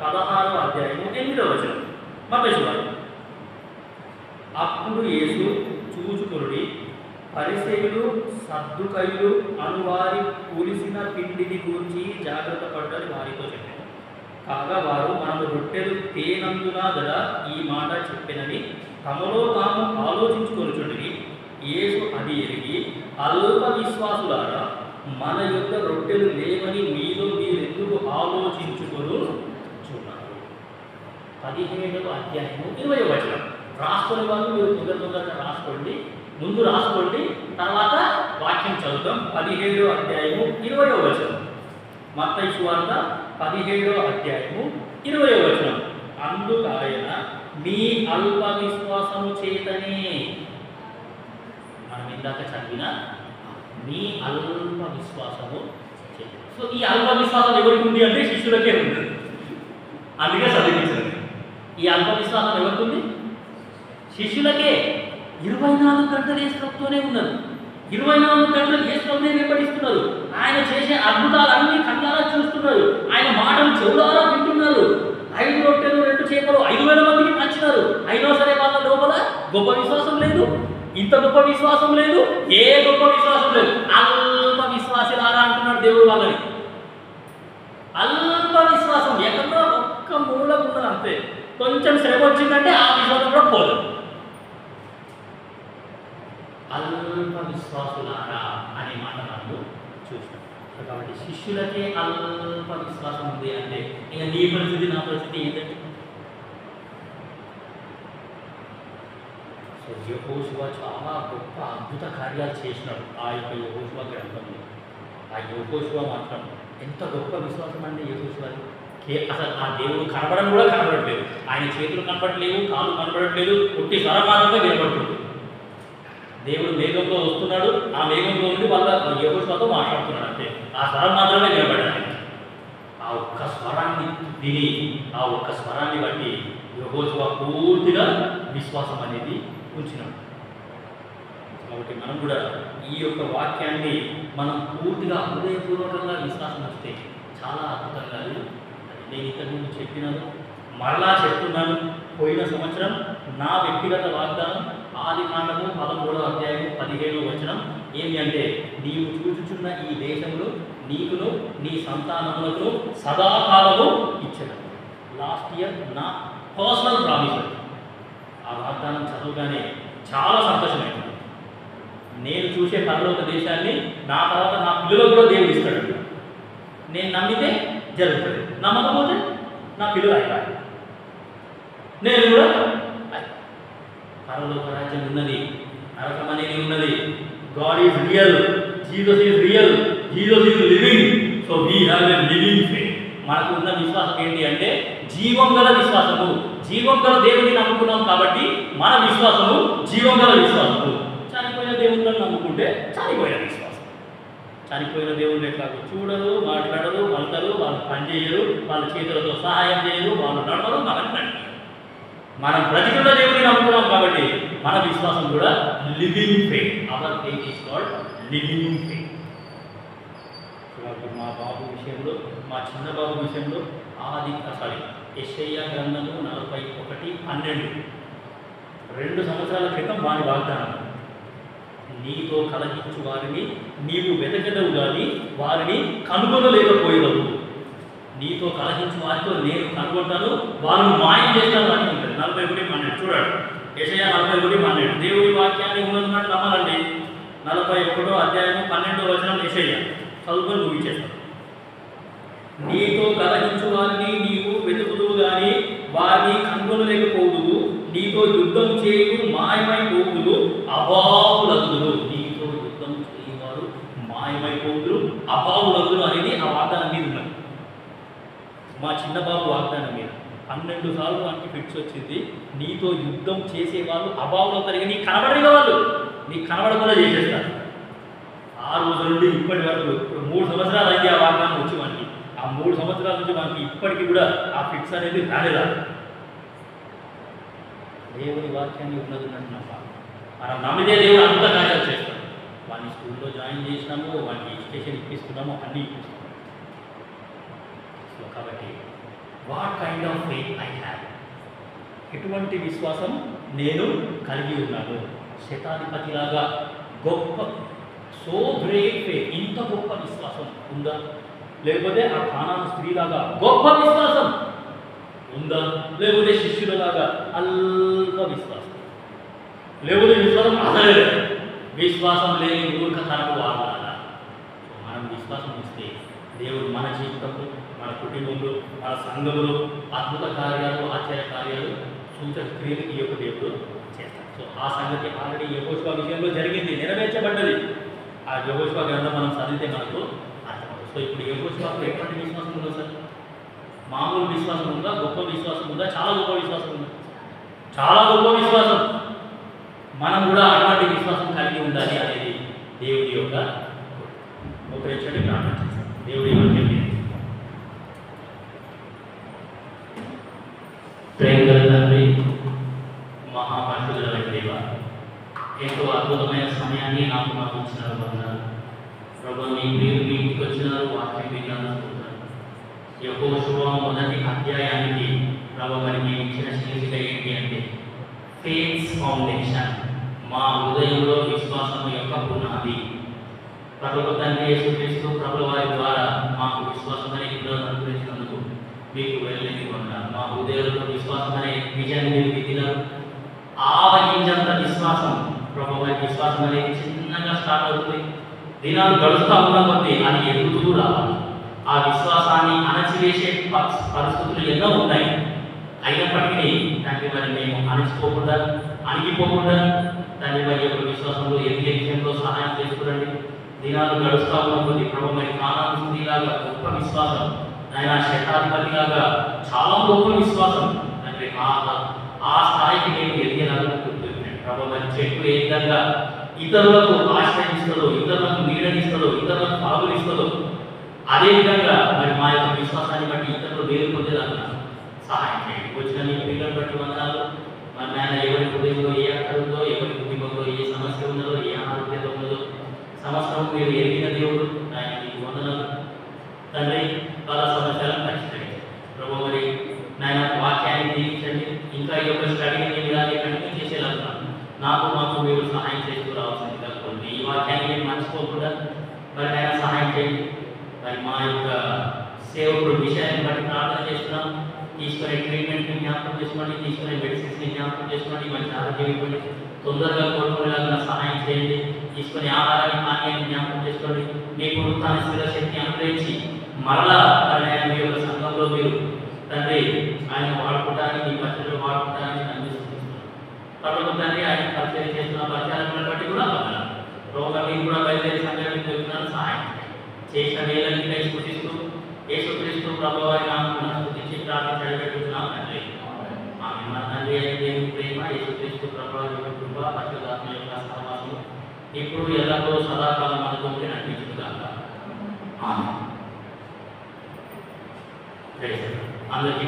16వ అధ్యాయము 8వ వచనం మత్తయి సువార్త. అప్పుడు యేసు చూచుకొనుడి, పరిసయ్యులు సద్దుకయ్యులు అనువారి పులిసిన పిండిని గూర్చి జాగ్రత్త పడ్డని వారితో చెప్పాను. కాగా వారు మనము రొట్టెలు తేనందున గదా ఈ మాట చెప్పినని తమలో తాము ఆలోచించుకొనుచుండిరి. యేసు అది ఎరిగి, అల్ప విశ్వాసులారా, మన యొక్క రొట్టెలు లేవని మీలో మీరెందుకు ఆలోచించుకొనుచున్నారు. 17వ అధ్యాయము 20వ వచనం. రాసుకునే వాళ్ళు మీరు తొందరగా రాసుకోండి, ముందు రాసుకోండి, తర్వాత వాక్యం చదువుతాం. 17వ అధ్యాయము 20వ వచనం. మత్తయి సువార్త 17వ అధ్యాయము 20వ వచనం. అందుకాయన మీ అల్ప విశ్వాసము చేతనే, మనం ఇందాక చదివిన మీ అల్ప విశ్వాసము చేతనే. సో ఈ అల్ప విశ్వాసం ఎవరికి ఉంది అంటే శిష్యులకే ఉంది. అందుకే చదివించండి. ఈ అల్ప విశ్వాసం ఎవరికి ఉంది? శిష్యులకే. 24 గంటలు యేసుతోనే ఉన్నారు. 24 గంటలు యేసునే వెంబడిస్తున్నారు. ఆయన చేసే అద్భుతాలన్నీ కళ్ళారా చూస్తున్నారు. ఆయన మాటలు చెవులారా వింటున్నారు. 5 రొట్టెలు 2 చేపలు 5,000 మందికి పంచినారు. అయినా సరే వాళ్ళ లోపల గొప్ప విశ్వాసం లేదు. ఇంత గొప్ప విశ్వాసం లేదు. ఏ గొప్ప విశ్వాసం లేదు. అల్ప విశ్వాసులారా అంటున్నాడు దేవుడు వాళ్ళని. అల్ప విశ్వాసం ఎక్కడో ఒక్క మూల ఉన్నది అంతే. కొంచెం శ్రమ వచ్చిందంటే ఆ విశ్వాసం కూడా పోదు. అల్ప విశ్వాసులారా అనే మాట మనము చూస్తాం. కాబట్టి శిష్యులకే అల్ప విశ్వాసం ఉంది అంటే ఇక నీ పరిస్థితి నా పరిస్థితి ఏంటంటే, సో యెహోషువ చాలా గొప్ప అద్భుత కార్యాలు చేసినాడు ఆ యొక్క యెహోషువ గ్రంథంలో. ఆ యెహోషువ మాత్రం ఎంత గొప్ప విశ్వాసం అంటే యెహోషువది. అసలు ఆ దేవుడు కనపడడం కూడా కనపడట్లేదు. ఆయన చేతులు కనపడట్లేవు, కాళ్ళు కనపడట్లేదు, పుట్టి స్వరం మాత్రమే వినపడుతుంది. దేవుడు మేఘంలో వస్తున్నాడు, ఆ మేఘంలో ఉండి వాళ్ళ యెహోషువతో మాట్లాడుతున్నాడు అంతే. ఆ స్వరం మాత్రమే వినపడాలి. ఆ ఒక్క స్వరాన్ని విని, ఆ ఒక్క స్వరాన్ని బట్టి యెహోషువ పూర్తిగా విశ్వాసం అనేది ఉంచినాడు. కాబట్టి మనం కూడా ఈ యొక్క వాక్యాన్ని మనం పూర్తిగా హృదయపూర్వకంగా విశ్వాసం వస్తే చాలా అద్భుతంగా నేను ఇంతకుముందు చెప్పినాను, మరలా చెప్తున్నాను. పోయిన సంవత్సరం నా వ్యక్తిగత వాగ్దానం ఆదికాండము 13వ అధ్యాయము 17వ వచనం ఏమి అంటే, నీవు చూచుచున్న ఈ దేశంలో నీకును నీ సంతానములకు సదాకాలము ఇచ్చను. లాస్ట్ ఇయర్ నా పర్సనల్ ప్రామిస్. ఆ వాగ్దానం చదవగానే చాలా సంతోషమైంది. నేను చూసే పరలోక దేశాన్ని నా తర్వాత నా పిల్లలకు కూడా దేవుడు ఇస్తాడు. నేను నమ్మితే జరుగుతుంది, నమ్మకపోతే నా పిల్లలు అయిపోయి నేను కూడా పరలోక రాజ్యం ఉన్నది, నరకం అనేది ఉన్నది. God is real, Jesus is real, Jesus is living. So we have a living faith. మనకు ఉన్న విశ్వాసం ఏంటి అంటే జీవం గల విశ్వాసము. జీవం గల దేవుడిని నమ్ముకున్నాం కాబట్టి మన విశ్వాసము జీవం గల విశ్వాసము. చనిపోయిన దేవుళ్ళని నమ్ముకుంటే చనిపోయిన విశ్వాసం. చనిపోయిన దేవుళ్ళు ఎట్లాగో చూడరు, మాట్లాడరు, మలతరు, వాళ్ళు పనిచేయరు, వాళ్ళ చేతులతో సహాయం చేయరు, వాళ్ళు నడవరు, మనకు నడవరు. మనం బ్రతికున్న దేవుడిని నమ్ముకున్నాం కాబట్టి మన విశ్వాసం కూడా living faith. Our faith is called living faith. మా బాబు విషయంలో, మా చిన్న బాబు విషయంలో యెషయా గ్రంథము 41:12 2 సంవత్సరాల క్రితం వారి వాగ్దానం, నీతో కలహించు వారిని నీవు వెతకదవు కానీ వారిని కనుగొనలేకపోయేదవు. నీతో కలహించు వారితో నేను కనుగొంటాను, వారిని మాయం చేస్తాను అని ఉంటుంది. 41:12 చూడండి. యెషయా 41:12 దేవుడి వాక్యాన్ని ఉన్నటువంటి నమ్మాలండి. 41వ అధ్యాయము 12వ వచనం యెషయా చదువుకొని ముగించేస్తాను. నీతో కలహించు వారిని నీవు వెతుకుదువు కానీ వారిని కనుగొనలేకపోదువు. నీతో యుద్ధం చేయు మాయమైపోదులు, అభావులగుదురు. నీతో యుద్ధం చేయవారు మాయమైపోదురు, అభావులగుదురు అనేది ఆ వాగ్దానం మీద ఉన్నది. మా చిన్న చిన్నబాబు వాగ్దానం మీద 12 సార్లు వానికి ఫిట్స్ వచ్చింది. నీతో యుద్ధం చేసేవాళ్ళు అభావంలో తరిగి నీకు కనబడిన వాళ్ళు నీకు కనబడకుండా చేసేస్తారు. ఆ రోజు నుండి ఇప్పటి వరకు ఇప్పుడు 3 సంవత్సరాలు అయింది ఆ వాగ్దానం వచ్చి వానికి. ఆ 3 సంవత్సరాల నుంచి మనకి ఇప్పటికీ కూడా ఆ ఫిట్స్ అనేది రాలేదా? దేవుని వాక్యాన్ని ఉన్నదిన్నట్టు నమ్మాలి. మనం నమ్మితే దేవుడు అంత కార్యాలు చేస్తాడు. వాడిని స్కూల్లో జాయిన్ చేసినాము, వాడికి ఎడ్యుకేషన్ ఇప్పిస్తున్నాము, అన్నీ ఇప్పిస్తున్నాము. సో కాబట్టి what kind of faith I have, ఎటువంటి విశ్వాసం నేను కలిగి ఉన్నాను? శతాధిపతిలాగా గొప్ప సో గ్రేట్ ఫెయిత్, ఇంత గొప్ప విశ్వాసం ఉందా? లేకపోతే ఆ కానాను స్త్రీలాగా గొప్ప విశ్వాసం ఉందా? లేకపోతే శిష్యులలాగా అల్ప విశ్వాసం? లేకపోతే విశ్వాసం అసలే లేదు, విశ్వాసం లేని మూర్ఖతనకు వాడాలా? మనం విశ్వాసం ఇస్తే దేవుడు మన జీవితంలో, మన కుటుంబంలో, మన సంఘంలో అద్భుత కార్యాలు, ఆశ్చర్య కార్యాలు, సూచక క్రియలు ఈ యొక్క దేవుడు చేస్తాడు. సో ఆ సంగతి ఆల్రెడీ యెహోషువ విషయంలో జరిగింది, నెరవేర్చబడ్డది. ఆ యెహోషువ గ్రంథం మనం చదివితే మనకు అర్థమవుతుంది. సో ఇప్పుడు యెహోషువకు ఎటువంటి విశ్వాసం ఉందో సార్? మామూలు విశ్వాసం ఉందా? గొప్ప విశ్వాసం ఉందా? చాలా గొప్ప విశ్వాసం ఉందా? చాలా గొప్ప విశ్వాసం. మనం కూడా అటువంటి విశ్వాసం కలిగి ఉండాలి అనేది దేవుడి యొక్క ఒక నిమిషం ప్రార్థన చేస్తాం. దేవుడి వాక్యం ప్రేమగల తండ్రి, మహాపరిశుద్ధుల దేవ, ఎంతో అద్భుతమైన సమయాన్ని నాకు మాకు ఇచ్చినారు. వందనాలు ప్రభు. మీ ఇంటికి వచ్చినారు, వాక్యం విన్నాను. యెహోషువ మొదటి అధ్యాయానికి ప్రభు మరి మేము ఇచ్చిన శీర్షిక ఏంటి అంటే ఫెయిత్ ఫౌండేషన్, మా హృదయంలో విశ్వాసం యొక్క పునాది. ప్రభు తండ్రి యేసుక్రీస్తు ప్రభుల వారి ద్వారా మాకు విశ్వాసం అనే ఇంట్లో అనుగ్రహించినందుకు మీకు వెళ్ళని కొన్నారు. మా హృదయంలో విశ్వాసం అనే విజయాన్ని మీరు విధినారు. ఆవగించంత విశ్వాసం ప్రభు వారి విశ్వాసం అనేది చిన్నగా స్టార్ట్ అవుతుంది. దినాలు గడుస్తూ ఉన్న కొద్దీ అది ఎదుగుతూ రావాలి. ఆ విశ్వాసాన్ని అణచివేసే పరిస్థితులు ఎన్నో ఉన్నాయి. అయినప్పటికీ తండ్రి మరి మేము అణిచిపోకుండా, అణిగిపోకుండా తండ్రి మరి యొక్క విశ్వాసంలో ఎదిగే విషయంలో సహాయం చేసుకురండి. దినాలు గడుస్తూ ఉన్న కొద్దీ ప్రభు మరి కానాను స్త్రీలాగా గొప్ప విశ్వాసం, ఆయన శతాధిపతిలాగా చాలా గొప్ప విశ్వాసం తండ్రి ఆ స్థాయికి మేము ఎదిగేలాగా గుర్తున్నాం. ప్రభు మరి చెట్టు ఏ విధంగా ఇతరులకు ఆశ్రయిస్తుందో, ఇతరులకు నీడనిస్తుందో, ఇతరులకు పాగులిస్తుందో, అదేవిధంగా మరి మా యొక్క విశ్వాసాన్ని బట్టి ఇతరులు వేరు పొందేలాగా సహాయం చేయండి. వచ్చిన మీ పిల్లలు బట్టి వందనాలు. మరి నాయన ఎవరి హృదయంలో ఏ అక్కడ ఉందో, ఎవరి కుటుంబంలో ఏ సమస్య ఉన్నదో, ఏ ఆరోగ్యత ఉన్నదో సమస్తం మీరు ఎరిగిన దేవుడు. ఆయన మీకు వందనాలు తండ్రి. చాలా సమస్యలను పరిష్కరించండి ప్రభు. మరి నాయన వాక్యాన్ని దీవించండి. ఇంకా ఈ యొక్క స్టడీని మీరు ఇలాగే కంటిన్యూ చేసేలాగా మాకు మీరు సహాయం చేస్తూ రావాల్సిందిగా కోరుకుంటున్నాను. ఈ వాక్యాన్ని మీరు మర్చిపోకుండా మరి ఆయన సహాయం చేయండి. మరి మా యొక్క సేవకుడు విషయాన్ని బట్టి ప్రార్థన చేస్తున్నాం. తీసుకునే ట్రీట్మెంట్ని జ్ఞాపకం చేసుకోండి, తీసుకునే మెడిసిన్స్ని జ్ఞాపకం చేసుకోండి, మంచి ఆరోగ్యం ఇవ్వండి, తొందరగా కోరుకునేలాగా సహాయం చేయండి. తీసుకునే ఆహారాన్ని, పానీయాన్ని జ్ఞాపకం చేసుకోండి. మీ పునరుత్థాన శక్తి అనుగ్రహించి మరలా మీ యొక్క సంఘంలో మీరు తండ్రి ఆయన వాడుకుంటారని, మీ పరిచయంలో వాడుకుంటారని అందిస్తున్నాను. కాబట్టి తండ్రి ఆయన పరిచయం చేస్తున్న పరిచయాలను బట్టి కూడా రోగం మీరు కూడా బయలుదేరి సంఘానికి వెళ్తున్నాను. సహాయం చేసిన వేలన్నీ స్ఫుతిస్తూ యేసుక్రీస్తు ప్రభువు వారి నామమున స్తుతించి ప్రార్థించబడుతున్నాం తండ్రి. ఆమె మన తండ్రి అయిన దేవుని ప్రేమ, యేసుక్రీస్తు ప్రభువు వారి యొక్క కృప, పరిశుద్ధాత్మ యొక్క సహవాసము ఇప్పుడు ఎల్లప్పుడూ సదాకాలం మనతో నడిపించుగాక. ఆమేన్. అందరికీ